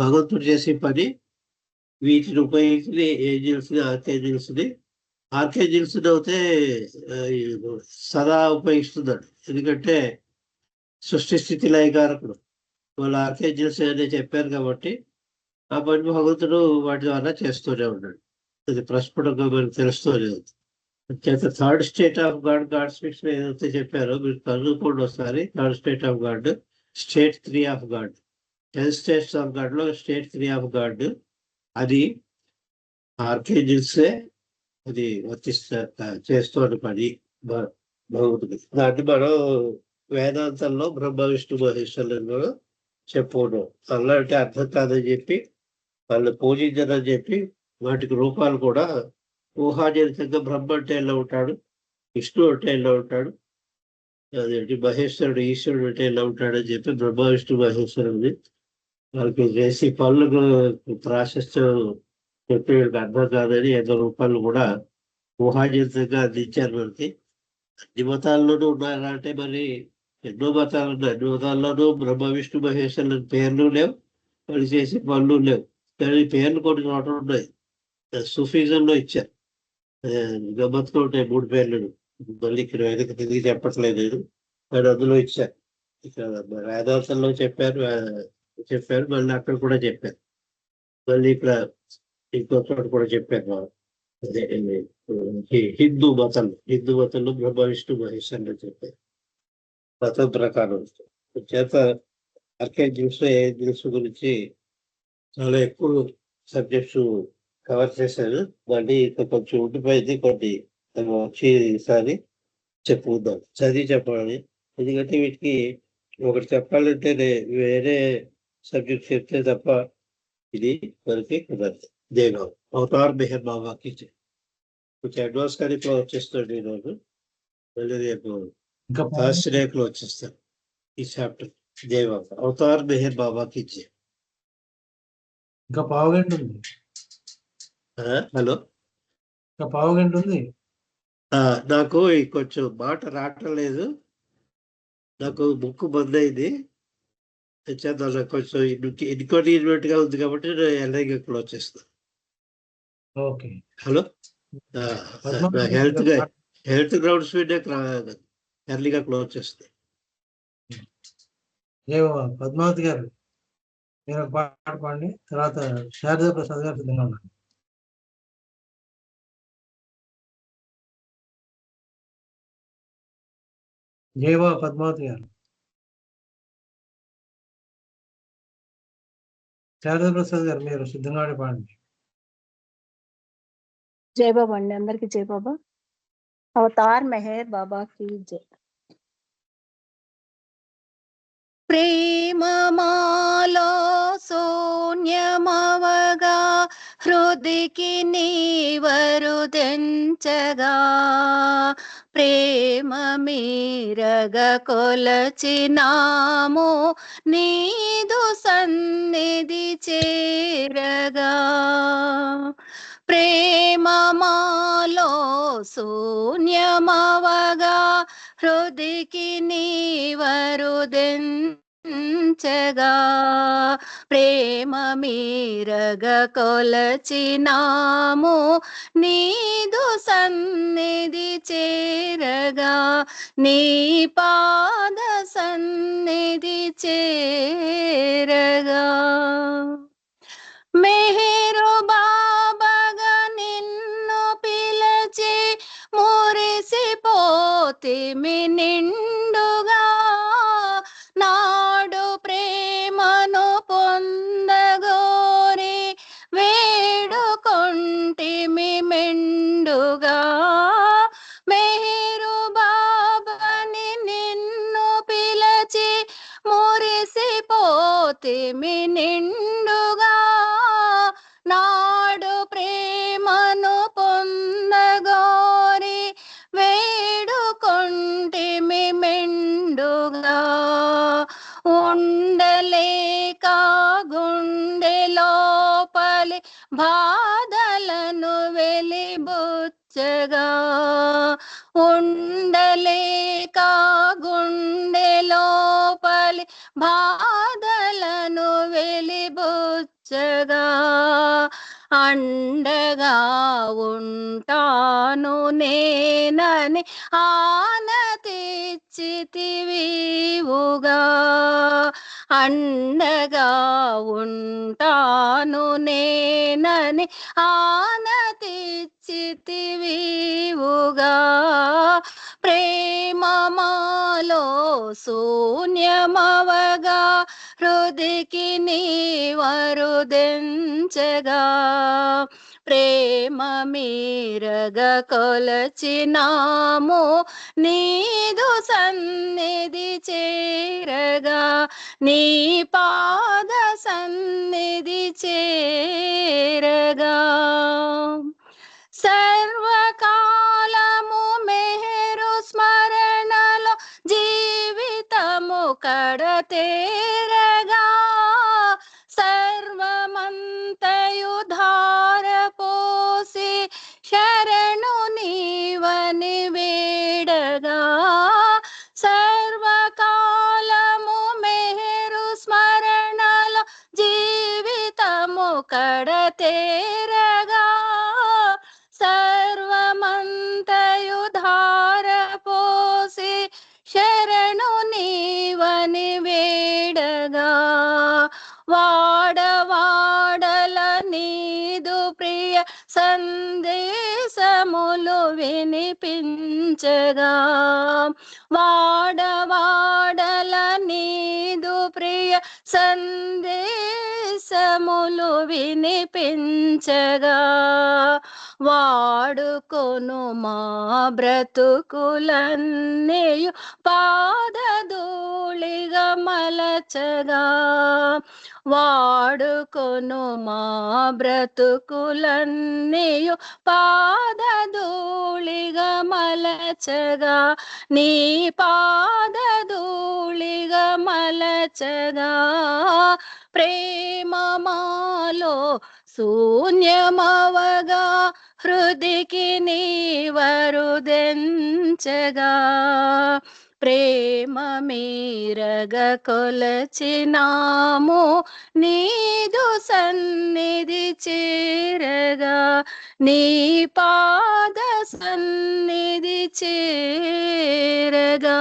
భగవంతుడు చేసే పని వీటిని ఉపయోగించి ఏంజల్స్ని ఆర్కేంజల్స్ని అయితే సదా ఉపయోగిస్తున్నాడు. ఎందుకంటే సృష్టి స్థితి లయకారకుడు వాళ్ళు ఆర్కేంజల్స్ అనే చెప్పారు కాబట్టి ఆ పని భగవంతుడు వాటి ద్వారా చేస్తూనే ఉన్నాడు. అది ప్రస్ఫుటంగా మనకు తెలుస్తూనే ఉంది. చేత third state of God speaks ఏదైతే చెప్పారో మీరు కనుక్కోండి ఒకసారి. Third state of God, state 3 of God, 10 states of God లో స్టేట్ 3 ఆఫ్ గాడ్ అది ఆర్కేంజల్సే అది చేస్తున్న పని భగవంతుడి. దాన్ని మనం వేదాంతంలో బ్రహ్మ విష్ణు మహేశ్వరులను చెప్పుకోవడం. అలాంటి అర్థం కాదని చెప్పి వాళ్ళు పూజించదని చెప్పి వాటికి రూపాలు కూడా ఊహాజనితంగా బ్రహ్మ అంటే ఎలా ఉంటాడు, విష్ణు అంటే ఎలా ఉంటాడు, అదేంటి మహేశ్వరుడు ఈశ్వరుడు అంటే ఎలా ఉంటాడని చెప్పి బ్రహ్మ విష్ణు మహేశ్వరుడిని వాళ్ళకి చేసి పనులకు ప్రాశస్త్యం చెప్పి వీళ్ళకి అర్థం కాదని ఏదో రూపాయలు కూడా ఊహాజనితంగా అందించారు మనకి. అన్ని మతాల్లోనూ ఉన్నారా అంటే మరి ఎన్నో మతాలు ఉన్నాయి. అన్ని మతాల్లోనూ బ్రహ్మ విష్ణు మహేశ్వరుల పేర్లు లేవు, వాళ్ళు చేసే పనులు లేవు. కానీ పేర్లు కొన్ని చోట్ల ఉన్నాయి. సూఫీజంలో ఇచ్చారు, గమ్మత్తుగా ఉంటాయి 3 పేర్లు. మళ్ళీ ఇక్కడ వెనక్కి తిరిగి చెప్పట్లేదు నేను, కానీ అందులో ఇచ్చారు. ఇక్కడ వేదాంతంలో చెప్పారు, చెప్పారు, మళ్ళీ అక్కడ కూడా చెప్పారు, మళ్ళీ ఇక్కడ ఇంకో చోట కూడా చెప్పారు. అదే హిందూ మతంలో బ్రహ్మ విష్ణు మహేశ్వరులు చెప్పారు మతం ప్రకారం. చేత ఆర్కేంజల్స్ ఏంజల్స్ గురించి చాలా ఎక్కువ సబ్జెక్ట్స్ కవర్ చేశాను. మళ్ళీ ఇంకా కొంచెం ఉండిపోయింది, కొన్ని వచ్చి ఈసారి చెప్పుకుందాం, చదివి చెప్పాలి. ఎందుకంటే వీటికి ఒకటి చెప్పాలంటే వేరే సబ్జెక్ట్ చెప్తే తప్ప ఇది మనకి కుదరదు. నేను అవతార్ మెహర్ బాబాకి కొంచెం అడ్వాన్స్ కానీ క్లోజ్ చేస్తాడు ఈరోజు, మళ్ళీ రేపు థర్స్డే క్లోజ్ చేస్తాను ఈ చాప్టర్. దేవ అవతార్ మెహర్ బాబాకి ఇచ్చే. ఇంకా పావు గంట ఉంది. హలో, ఇంకా పావు గంట ఉంది. నాకు కొంచెం మాట రావటం లేదు, నాకు ముక్కు బంద్ అయింది. కొంచెం ఇన్కన్వీనియంట్ గా ఉంది కాబట్టి ఎలాగే క్లోజ్ చేస్తాను. ఓకే. హలో, హెల్త్ గ్రౌండ్స్ మీద ఎర్లీగా క్లోజ్ చేస్తాను. పద్మావతి గారు మీరు ఒక పాట పాడండి, తర్వాత శారదా ప్రసాద్ గారు సిద్ధంగా ఉన్నారు. జయవా పద్మావతి గారు. శారదా ప్రసాద్ గారు మీరు సిద్ధంగా పాడండి. జై బాబా అండి, అందరికి జై బాబా. అవతార్ మెహర్ బాబా की जय. ప్రేమమాలో శూన్యమవగా హృదికి నీవరుదెంచగా ప్రేమ మీరగ కొలచినాము నీదు సన్నిధి చేరగా ప్రేమమాలో శూన్యమవగా హృదికి నీవరుదెంచగా ప్రేమ మీరగ కొలచినాము నీదు సన్నిధి చేరగా నీ పాద సన్నిధి చేరగా మెహరు బాబాగా నిన్ను పిలచి మురిసిపోతిమి నిండుగా నాడు ప్రేమను పొందగోరి వేడుకొంటిమి మెండుగా మెహరు బాబాని నిన్ను పిలచి మురిసిపోతిమి నిండుగా నాడు ప్రేమను పొందగోరి వేడుకొంటిమి మెండుగా ఉండలేక గుండె లోపలి బాధలను వెలిబుచ్చగా ఉండలేక గుండె లోపలి బాధలను వెలిబుచ్చగా అండగా ఉంటాను నేనని ఆనతిచ్చితివివుగా అండగా ఉంటాను నేనని ఆనతిచ్చితివివుగా ప్రేమమాలో శూన్యమవగా హృదికి నీవరుదెంచగా ప్రేమ మీరగ కొలచినాము నీదు సన్నిధి చేరగా నీ పాద సన్నిధి చేరగా సర్వకాలము మెహరు స్మరణలో జీవితము కడతేరగా సర్వమంతయు ధార పోసి శరణు నీవని వేడగా సర్వకా కడతేరగా సర్వమంతయు ధార పోసి శరణు నీవని వేడగా వాడవాడల నీదు ప్రియ సందేశములు వినిపించగా వాడవాడల నీదు ప్రియ సందేశములు వినిపించగా వాడుకొను మా బ్రతుకులన్నీయు పాదధూళిగా మలచగా వాడుకొను మా బ్రతుకులన్నీయు పాదధూళిగా మలచగా నీ పాదధూళిగా మలచగా ప్రేమ మాలో శూన్యమవగా హృదికి నీవరుదెంచగా ప్రేమ మీరగ కొలచినాము నీదు సన్నిధి చేరగా నీ పాద సన్నిధి చేరగా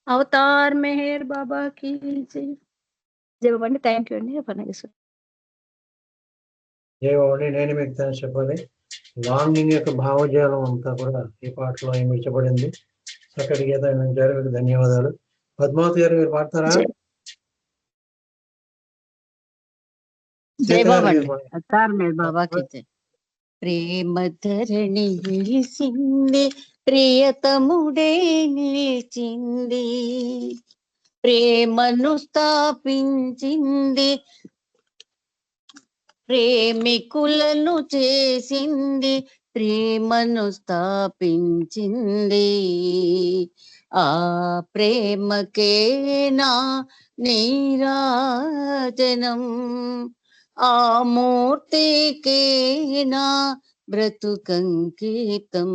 అవతార్ మెహర్ బాబా की जय బాబండి. థ్యాంక్ యూ అండి. జయవండి. నేను మీకు థాంక్స్ చెప్పాలి. లాంగింగ్ యొక్క భావజాలం అంతా కూడా ఈ పాటలో ఇమిడ్చబడింది. చక్కటి గీత వినిపించారు. మీకు ధన్యవాదాలు. పద్మావతి గారు మీరు పాడతారా? జై బాబండి. అవతార్ మెహర్ బాబా की जय. ప్రేమ ధరణి నిలిసింది, ప్రియతముడే నిలిచింది, ప్రేమను స్థాపించింది, ప్రేమికులను చేసింది, ప్రేమను స్థాపించింది. ఆ ప్రేమకేనా నీరాజనం, ఆ మూర్తికేనా బ్రతుకంకితం.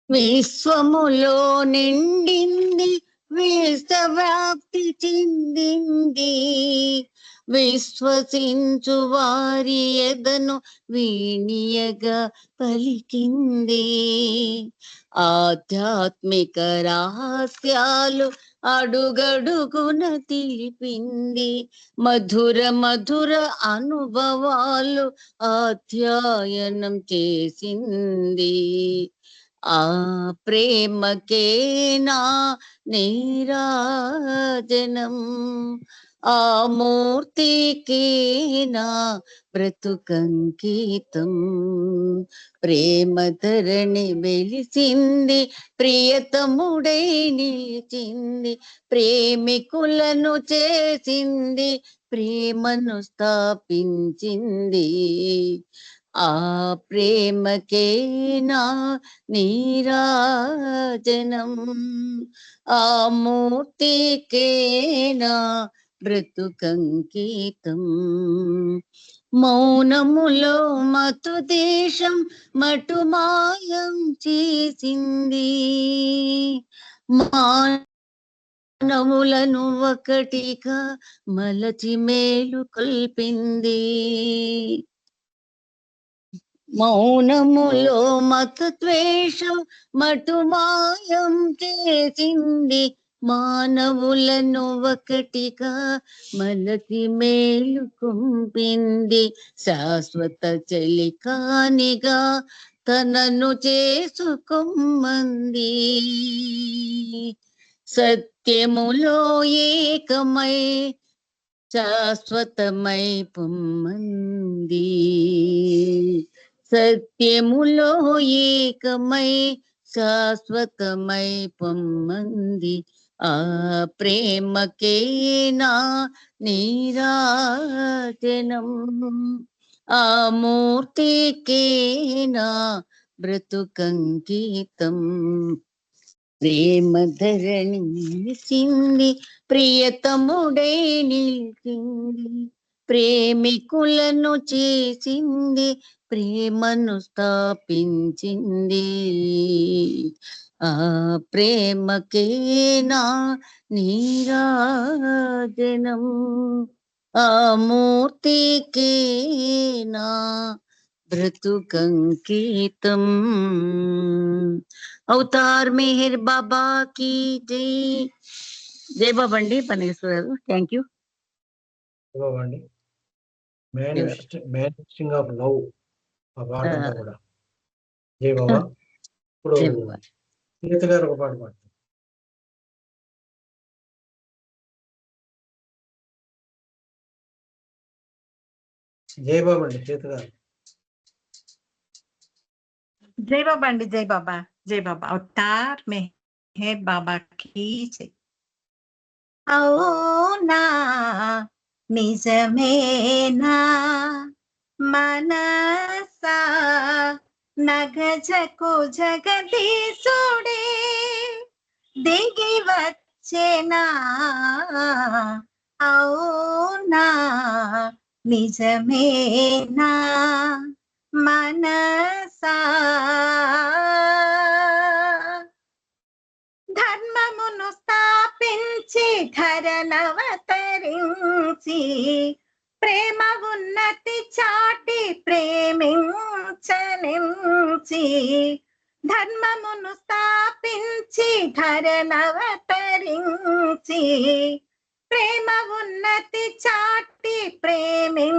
విశ్వములో నిండింది, విశ్వవ్యాప్తి చెందింది, విశ్వసించు వారి ఎదను వీణియగా పలికింది. ఆధ్యాత్మిక రహస్యాలు అడుగడుగున తెలిపింది, మధుర మధుర అనుభవాలు అధ్యయనం చేసింది. ఆ ప్రేమకేనా నీరాజనం, ఆ మూర్తికేనా బ్రతుకంకితం. ప్రేమ ధరణి వెలిసింది, ప్రియతముడై నిలిచింది, ప్రేమికులను చేసింది, ప్రేమను స్థాపించింది. ఆ ప్రేమకేనా నీరాజనం, ఆ మూర్తికేనా బ్రతుకంకితం. మౌనములో మతు దేశం మటుమాయం చేసింది, మానవులను ఒకటిగా మలచి మేలు కొల్పింది. మౌనములో మత ద్వేషం మటుమాయం చేసింది, మానవులను ఒకటిగా మలచి మేలు కుంపింది. శాశ్వత చలికానిగా తనను చేసుకొమ్మంది, సత్యములో ఏకమై శాశ్వతమై పొమ్మంది. సత్యములో ఏకమై శాశ్వతమై పొమ్మంది. ఆ ప్రేమకేనా నీరాజనం, ఆ మూర్తికేనా బ్రతుకంకితం. ప్రేమ ధరణి నిలిచింది, ప్రియతముడై నిలిచింది, ప్రేమికులను చేసింది, ప్రేమను స్థాపించింది. ఆ ప్రేమకేనా నీరాజనం, ఆ మూర్తికే నా బ్రతుకంకితం. అవతార్ మెహర్ బాబా की జై. జై బాబా అండి పరమేశ్వర గారు. Thank you. ఇవ్వండి. మేనిఫెస్టింగ్ ఆఫ్ లవ్ ఆ పాట అంతా కూడా. జై బాబా. ఇప్పుడు సీత గారు ఒక పాట పాడతారు. జై బాబా అండి సీత గారు. జై బాబా అండి. జై బాబా. జై బాబా. అవతార్ మెహర్ బాబా की జై. అవునా నిజమేనా మనసా నగజకు జగదీశుడే దిగి వచ్చేనా. అవునా నిజమేనా మనసా ధర్మమును స్థాపించి ధరనవతరించి ప్రేమ ఉన్నతి చాటి ప్రేమించనించి ధర్మమును స్థాపించి ధరనవతరించి ప్రేమ ఉన్నతి చాటి ప్రేమించనించి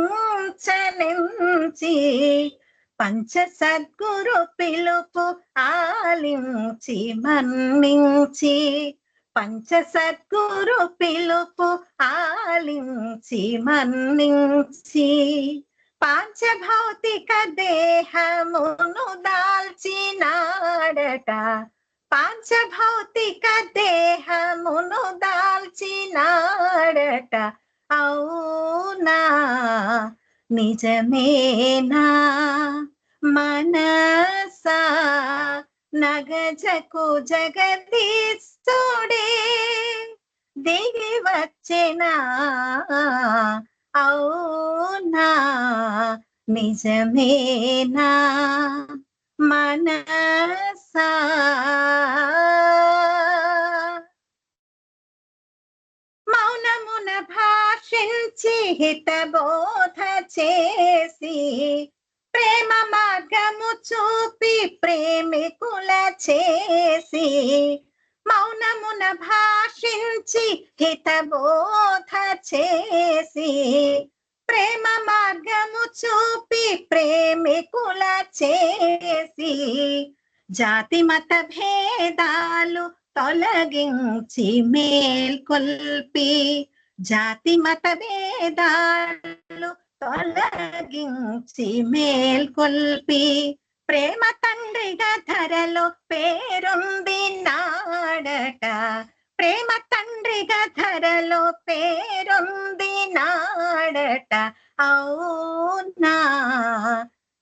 పంచ సద్గురు పిలుపు ఆలించి మన్నించి పంచ సద్గురు పిలుపు ఆలించి మన్నించి పాంచభౌతిక దేహమును దాల్చినాడట. పాంచభౌతిక దేహమును దాల్చినాడట. అవునా నిజమేనా మనసా నగజకు జగదీశుడే దిగి వచ్చేనా. అవునా నిజమేనా మనసా. మౌనమున భాషించి హితబోధ చేసి ప్రేమ మార్గము చూపి ప్రేమికుల చేసి మౌనమున భాషించి హితబోధ చేసి ప్రేమ మార్గము చూపి ప్రేమికుల చేసి జాతి మత భేదాలు తొలగించి మేల్కొల్పి జాతి మత భేదాలు తొలగించి మేల్కొల్పి ప్రేమ తండ్రిగా ధరలో పేరొంది నాడట. ప్రేమ తండ్రిగా ధరలో పేరొంది నాడట. అవునా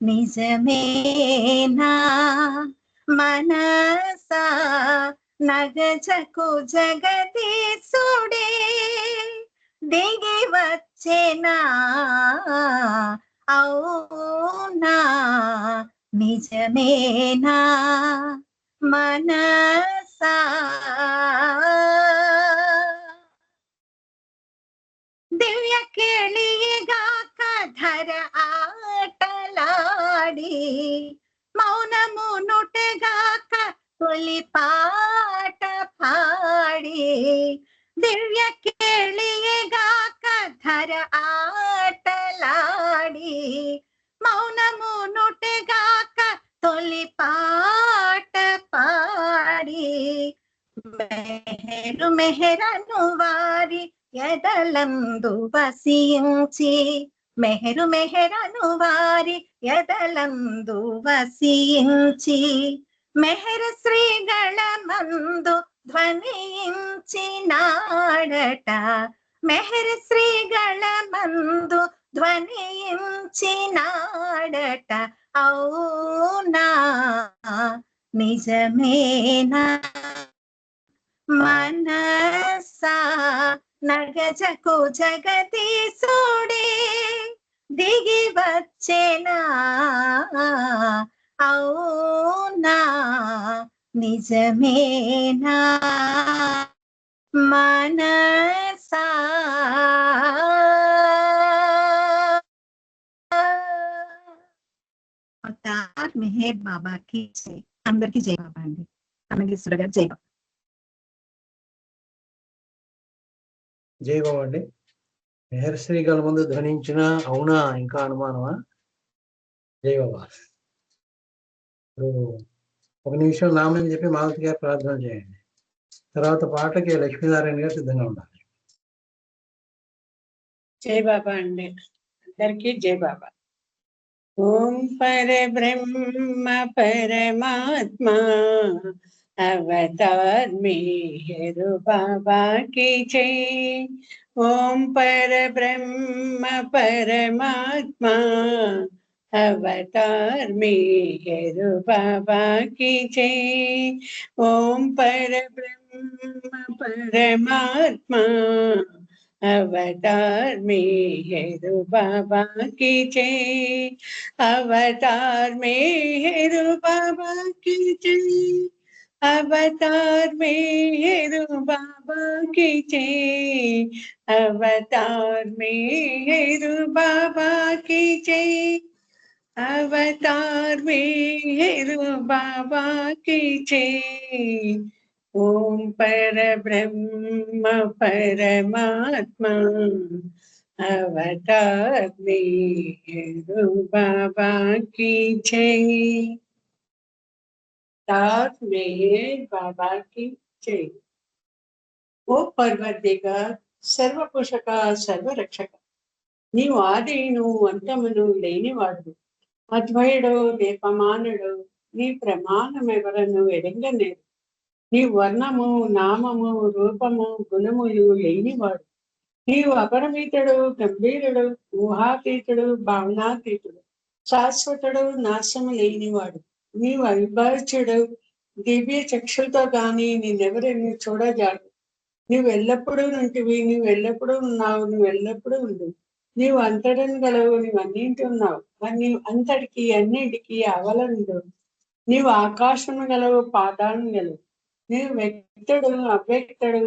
నిజమేనా మనసా నగజకు జగదీశుడే దిగి వచ్చేనా. అవునా నిజమేనా మనసా. దివ్య కేళియగాక ధర ఆటలాడి మౌనము నుటగాక తొలి పాట పాడి దివ్య కేళియగాక ధర ఆటలాడి మౌనము నుటగాక తొలి పాట పాడి మెహరు మెహరను వారి ఎదలందు వసించి మెహరు మెహరను వారి ఎదలందు వసించి మెహర శ్రీగళ మందు ధ్వనించి నాడట. మెహర శ్రీగళ మందు ధ్వనించి నాడట. అవునా నిజమేనా మనసా నగజకు జగదీశుడే దిగి వచ్చేనా. అవునా నిజమేనా మనసా. అవతార్ మెహర్ బాబాకి జై. అందరికీ జై బాబా అండి. కనగేశ్వర గారు జై బాబా. జై బాబా అండి. మెహర్శ్రీ గల ముందు ధ్వనించిన అవునా ఇంకా అనుమానమా? జై బాబా. ఇప్పుడు ఒక నిమిషం నామని చెప్పి మాలతి గారు ప్రార్థన చేయండి. తర్వాత పాటకి లక్ష్మీనారాయణ గారు సిద్ధంగా ఉండాలి. జై బాబా అండి. అందరికీ జై బాబా. ఓం పరబ్రహ్మ పరమాత్మా అవతార్ మెహర్ బాబా की जय. ఓం పరబ్రహ్మ పరమాత్మా అవతార్ మెహర్ బాబా की जय. ఓం పరబ్రహ్మ పరమాత్మా अवतार मेहर बाबा की जय. अवतार मेहर बाबा की जय. अवतार मेहर बाबा की जय. अवतार मेहर बाबा की जय. अवतार मेहर बाबा की जय. ओम परब्रह्म परमात्मा अवतार मेहर बाबा की जय. अवतार मेहर बाबा की जय. ओ पर्वदिगार सर्वपोषक सर्वरक्षक నీవు ఆదిను అంతమును లేనివాడు అద్వయుడు లేపమానుడు నీ ప్రమాణమెవరను ఎరంగనేరు. నీ వర్ణము నామము రూపము గుణములు లేనివాడు. నీవు అపరిమితుడు గంభీరుడు ఊహాతీతుడు భావనాతీతుడు శాశ్వతుడు నాశము లేనివాడు. నీవు అవిభాజ్యుడు దివ్య చక్షులతో గాని నిన్నెవరిని చూడజాడు. నువ్వు ఎల్లప్పుడూ నుంటివి, నువ్వు ఎల్లప్పుడూ ఉన్నావు, నువ్వు ఎల్లప్పుడూ ఉండు. నీవు అంతటను గలవు, నువ్వు అన్నింటి ఉన్నావు, నీవు అంతటికి అన్నింటికి అవలండు. నీవు ఆకాశము గలవు, పాతాళం గలవు. నీవు వ్యక్తుడు అవ్యక్తుడు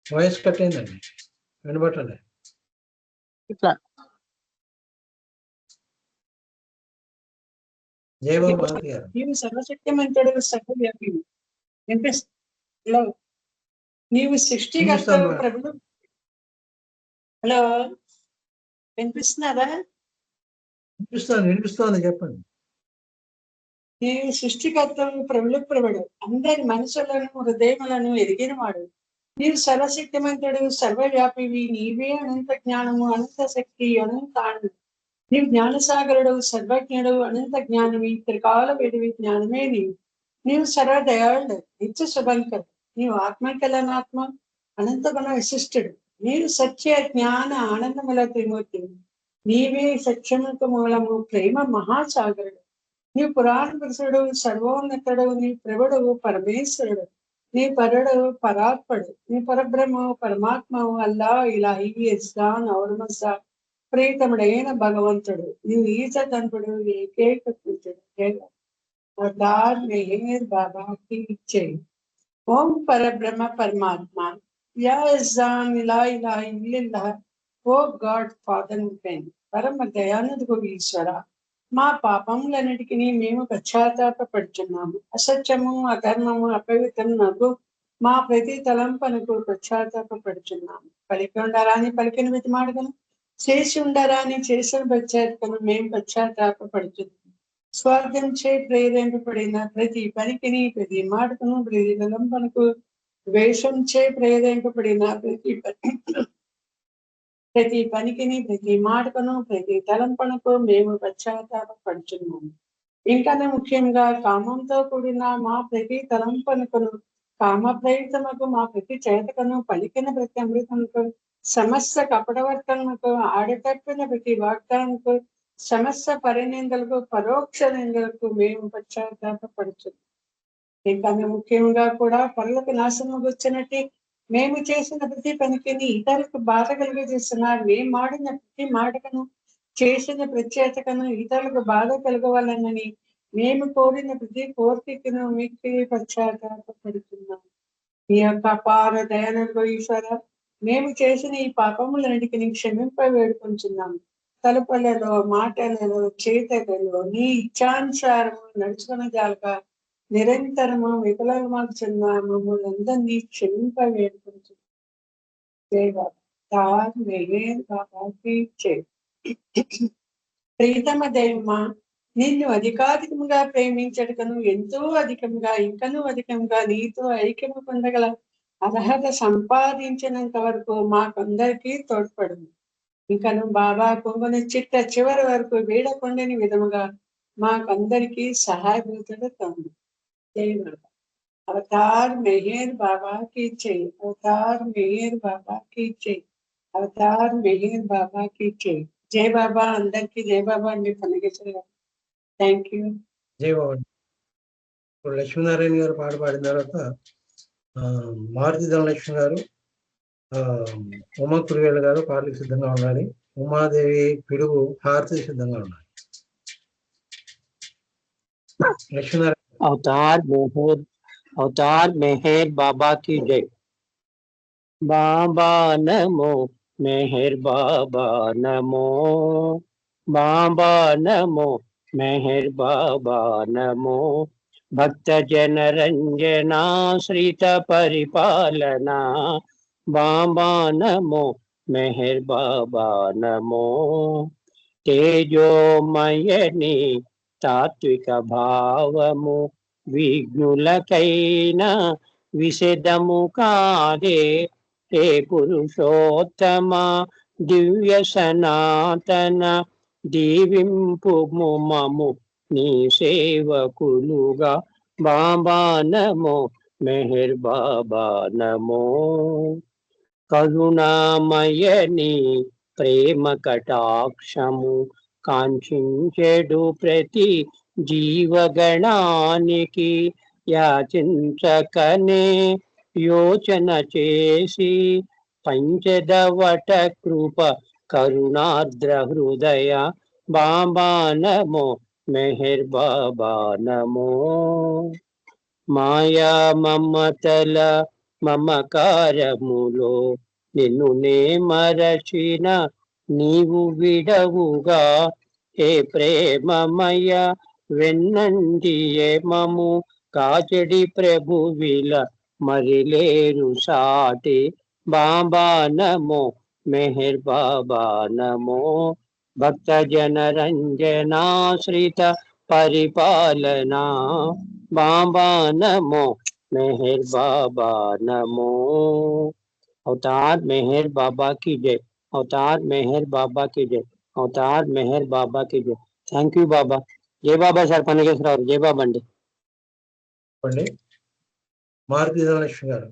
వాయిస్ కట్ అయిందండి, వినబట్టలే. ఇట్లా జై బాబా మాలతి గారు. నీవు సర్వశక్తిమంతుడు సర్వవ్యాపి. హలో, నీవు సృష్టికర్తవు ప్రభుడు. హలో, వినిపిస్తున్నారా? వినిపిస్తోంది చెప్పండి. నీవు సృష్టికర్తవు ప్రభుడు అందరి మనసులను హృదయములను ఎరిగినవాడు. నీవు సర్వశక్తిమంతుడు సర్వవ్యాపివి. నీవే అనంత జ్ఞానము అనంత శక్తి అనంత ఆనందం. నీవు జ్ఞానసాగరుడు సర్వజ్ఞుడు అనంత జ్ఞానమి త్రికాల వేడివి జ్ఞానమే నీవు. నీవు సర్వదయాళుడు నిత్య శుభంకరు. నీవు ఆత్మకలనాత్మ అనంత గుణ విశిష్టుడు. నీవు సత్య జ్ఞాన ఆనందముల త్రిమూర్తి. నీవే సత్యముకు మూలము ప్రేమ మహాసాగరుడు. నీ పురాణ పురుషుడు సర్వోన్నతుడు. నీ ప్రభుడు పరమేశ్వరుడు. నీ పరుడు పరాత్పడు. నీ పరబ్రహ్మవు పరమాత్మవు అల్లా ఇలాహి ఇస్లాం ఔరమసా ప్రీతముడైన భగవంతుడు. నీవు ఈశతంతుడు ఏకైక కూర్చుడు. అవతార్ మెహర్ బాబా की जय. ఓం పరబ్రహ్మ పరమాత్మ యా ఇస్లాం ఇలా ఇలాహి ఇల్లిల్లాహ్. ఓ గాడ్ ఫాదర్ పెన్ పరమ దయానందుకు ఈశ్వర, మా పాపములన్నిటికీ మేము పశ్చాత్తాపడుచున్నాము. అసత్యము అధర్మము అపవిత్రం నాకు మా ప్రతి తలంపనకు పశ్చాత్తాపడుచున్నాము. పలికి ఉండాలని పలికిన విధి మాడగలను, చేసి ఉండరాని చేసిన పశ్చాత్తాపం మేము పశ్చాత్తాపడుచున్నాము. స్వార్థం చే ప్రేరేపింపబడిన ప్రతి పనికిని ప్రతి మాటకును ప్రతి తలంపనకు ద్వేషం చే ప్రేరేపింపబడిన ప్రతి పనికిని ప్రతి మాటకును ప్రతి తలంపనకు మేము పశ్చాత్తాపడుచున్నాము. ఇంకనే ముఖ్యంగా కామంతో కూడిన మా ప్రతి తలంపనకును కామ ప్రయుక్తముకు మా ప్రతి చేతకను పలికిన ప్రతి అమృతముకు సమస్త కపటవర్తనకు ఆడతప్పిన ప్రతి వాగ్దానకు సమస్త పరినిందలకు పరోక్ష నిందలకు మేము పశ్చాత్తాపడుచున్నాం. ఇంకనే ముఖ్యంగా కూడా పనులకు నాశనం వచ్చినట్టు మేము చేసిన ప్రతి పనికి ఇతరులకు బాధ కలిగజేస్తున్నారు. మేము ఆడిన ప్రతి మాటకను చేసిన ప్రత్యేకను ఇతరులకు బాధ కలగవాలనని మేము కోరిన ప్రతి కోరికను మీకు పశ్చాత్తాపడుతున్నాం. మీ యొక్క అపార దయానంద ఈశ్వర, మేము చేసిన ఈ పాపములన్నిటిని క్షమింప వేడుకొంచున్నాము. తలుపులలో, మాటలలో, చేతలలో నీ ఇచ్ఛానుసారము నడుచుకున్న జాలక నిరంతరము వికలమార్చున్న మమ్మల్ని అందరినీ క్షమింప వేడుకొంచు. ప్రీతమ దైవమా, నిన్ను అధికాధికముగా ప్రేమించటకును ఎంతో అధికంగా ఇంకనూ అధికంగా నీతో ఐక్యము పొందగల అర్హత సంపాదించినంత వరకు మాకందరికీ తోడ్పడింది. ఇంకను బాబా కొంగుని చిట్ట చివరి వరకు వీడకుండని విధముగా మాకందరికీ సహాయభూతుడు తండ్రి. జై బాబా. అవతార్ మెహర్ బాబా की जय, అవతార్ మెహర్ బాబా की जय, అవతార్ మెహర్ బాబా की जय. జై బాబా. అందరికీ జై బాబా అండి. పన్నగేశ్వర గారు థ్యాంక్ యూ. జై బాబా. ఇప్పుడు లక్ష్మీనారాయణ గారు పాట పాడిన తర్వాత మారుతి ధనలక్ష్మి గారు, ఉమా కురివేళ్ళ గారు పాటలకు సిద్ధంగా ఉండాలి. ఉమాదేవి పిడుగు హారతి సిద్ధంగా ఉండాలి. లక్ష్మీనారాయణ. अवतार मेहर बाबा की जय। बाबा नमो मेहर बाबा नमो, बाबा नमो मेहर बाबा नमो, भक्त जन रंजना श्रित परिपालना, बाबा नमो मेहर बाबा नमो, तेजोमयनी तात्विक भावमु విఘ్నులకైన విశదము కాదే, హే పురుషోత్తమ దివ్య సనాతన దీవింపు మము నీ సేవకులుగా. బాబా నమో మెహర్ బాబా నమో, కరుణామయని ప్రేమ కటాక్షము కాంక్షించెడు ప్రతి జీవగణానికి, యాచించకనే యోచన చేసి పంచదవట కృప కరుణార్ద్ర హృదయ. బాబా నమో మెహర్ బాబా నమో, మాయా మమతల మమకారములో నిన్ను నే మరచిన నీవు విడవుగా, హే ప్రేమమయ వెన్నంటియే మము కాచడి ప్రభువిల మరిలేరు సాటి. బాబా నమో మెహర్ బాబా నమో, భక్త జన రంజనాశ్రిత పరిపాలనా, బాబా నమో మెహర్ బాబా నమో, అవతార్ మెహర్ బాబా की जय, అవతార్ మెహర్ బాబా की जय, అవతార్ మెహర్ బాబా की जय. థ్యాంక్ యూ బాబా. జై బాబా సార్ పన్నగేశ్వరరావు. జై బాబా అండి. మారుతి ధనలక్ష్మి గారు.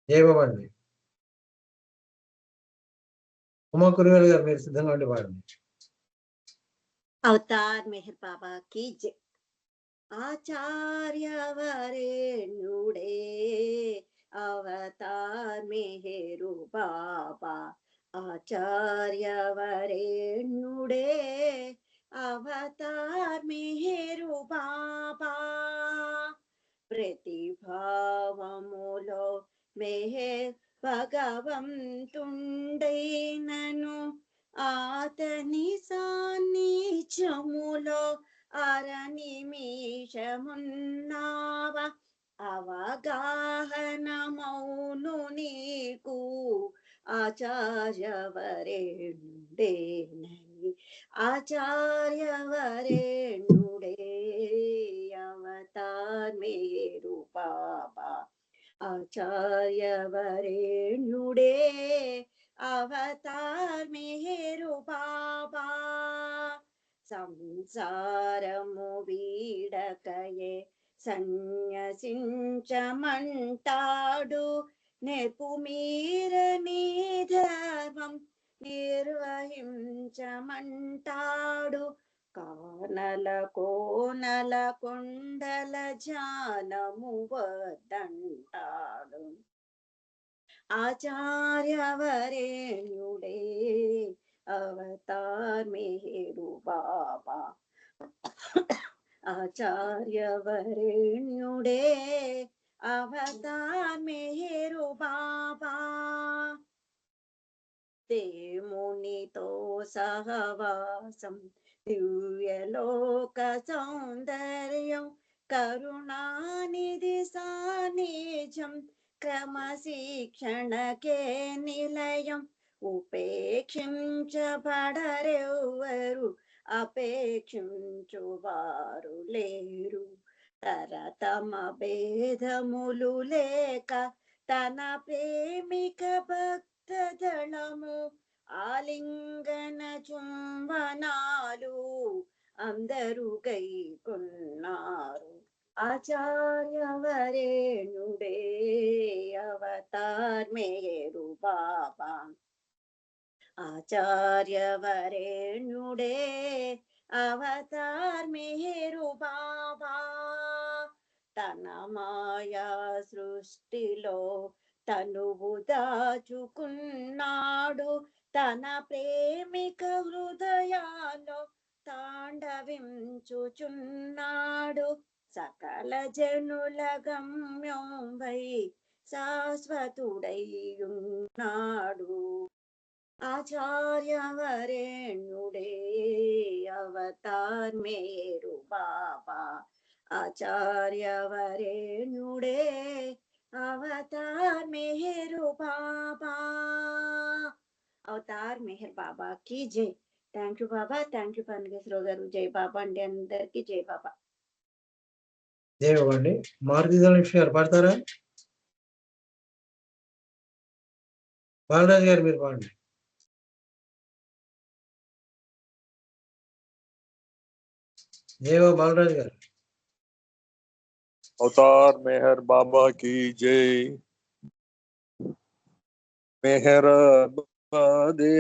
జై బాబా అండి. ఉమా కురివేలు గారు మీరు సిద్ధంగా ఉండి పాడండి. అవతార్ మెహర్ బాబా की जय. आचार्य वरेण्युडे अवतार मेहेरु बाबा, आचार्य वरेण्युडे अवतार मेहेरु बाबा, प्रतिभावमुलो मेहेर భగవంతుండైనను ఆతని సాన్నిధ్యములో అరనిమిషమున్నావ, అవగాహనమౌను నీకు ఆచార్యవరేణుడేనని, ఆచార్యవరేణుడే అవతార్ మేరు బాబా, ఆచార్యవరేణుడే అవతార్ మేరు బాబా, సంసారము వీడకయే సన్యసించమంటాడు, నేర్పుమీరని ధర్మం నిర్వహించమంటాడు, కానల కోనల కొండల ధ్యానము వద్దంటాడు, ఆచార్యవరేణ్యుడే అవతార్ మేరు బాబా, ఆచార్యవరేణ్యుడే అవతార్ మెహరు బాబా దేవునితో సహవాసం దివ్యలోక సౌందర్యం కరుణానిధి సాన్నిధ్యం క్రమశిక్షణకే నిలయం ఉపేక్షించబడరెవ్వరు అపేక్షించువారు లేరు తరతమ భేదములు లేక తన ప్రేమిక భక్తదళము ఆలింగన చుంబనాలు అందరూ గైకొన్నారు ఆచార్యవరేణుడే అవతార్ మెహరు బాబా ఆచార్యవరేణ్యుడే అవతార్ మెహరు బాబా తన మాయా సృష్టిలో తనువు దాచుకున్నాడు తన ప్రేమిక హృదయాల్లో తాండవించుచున్నాడు సకల జనుల గమ్యం వై శాశ్వతుడై ఉన్నాడు ఆచార్యవరేణ్యుడే అవతార్ మెహరు బాబా ఆచార్యవరేణ్యుడే అవతార్ మెహరు బాబా అవతార్ మెహర్ బాబా కి జై. Thank you Baba. Thank you Pannageswararao garu. జై బాబా అండి. అందరికి జై బాబా. జై బాబా అండి. మారుతి ధనుష్ గారు పాడతారా? బాలరాజు గారు మీరు పాడండి. జై బాబా బాలరాజు గారు. अवतार मेहर बाबा की जय। मेहर दे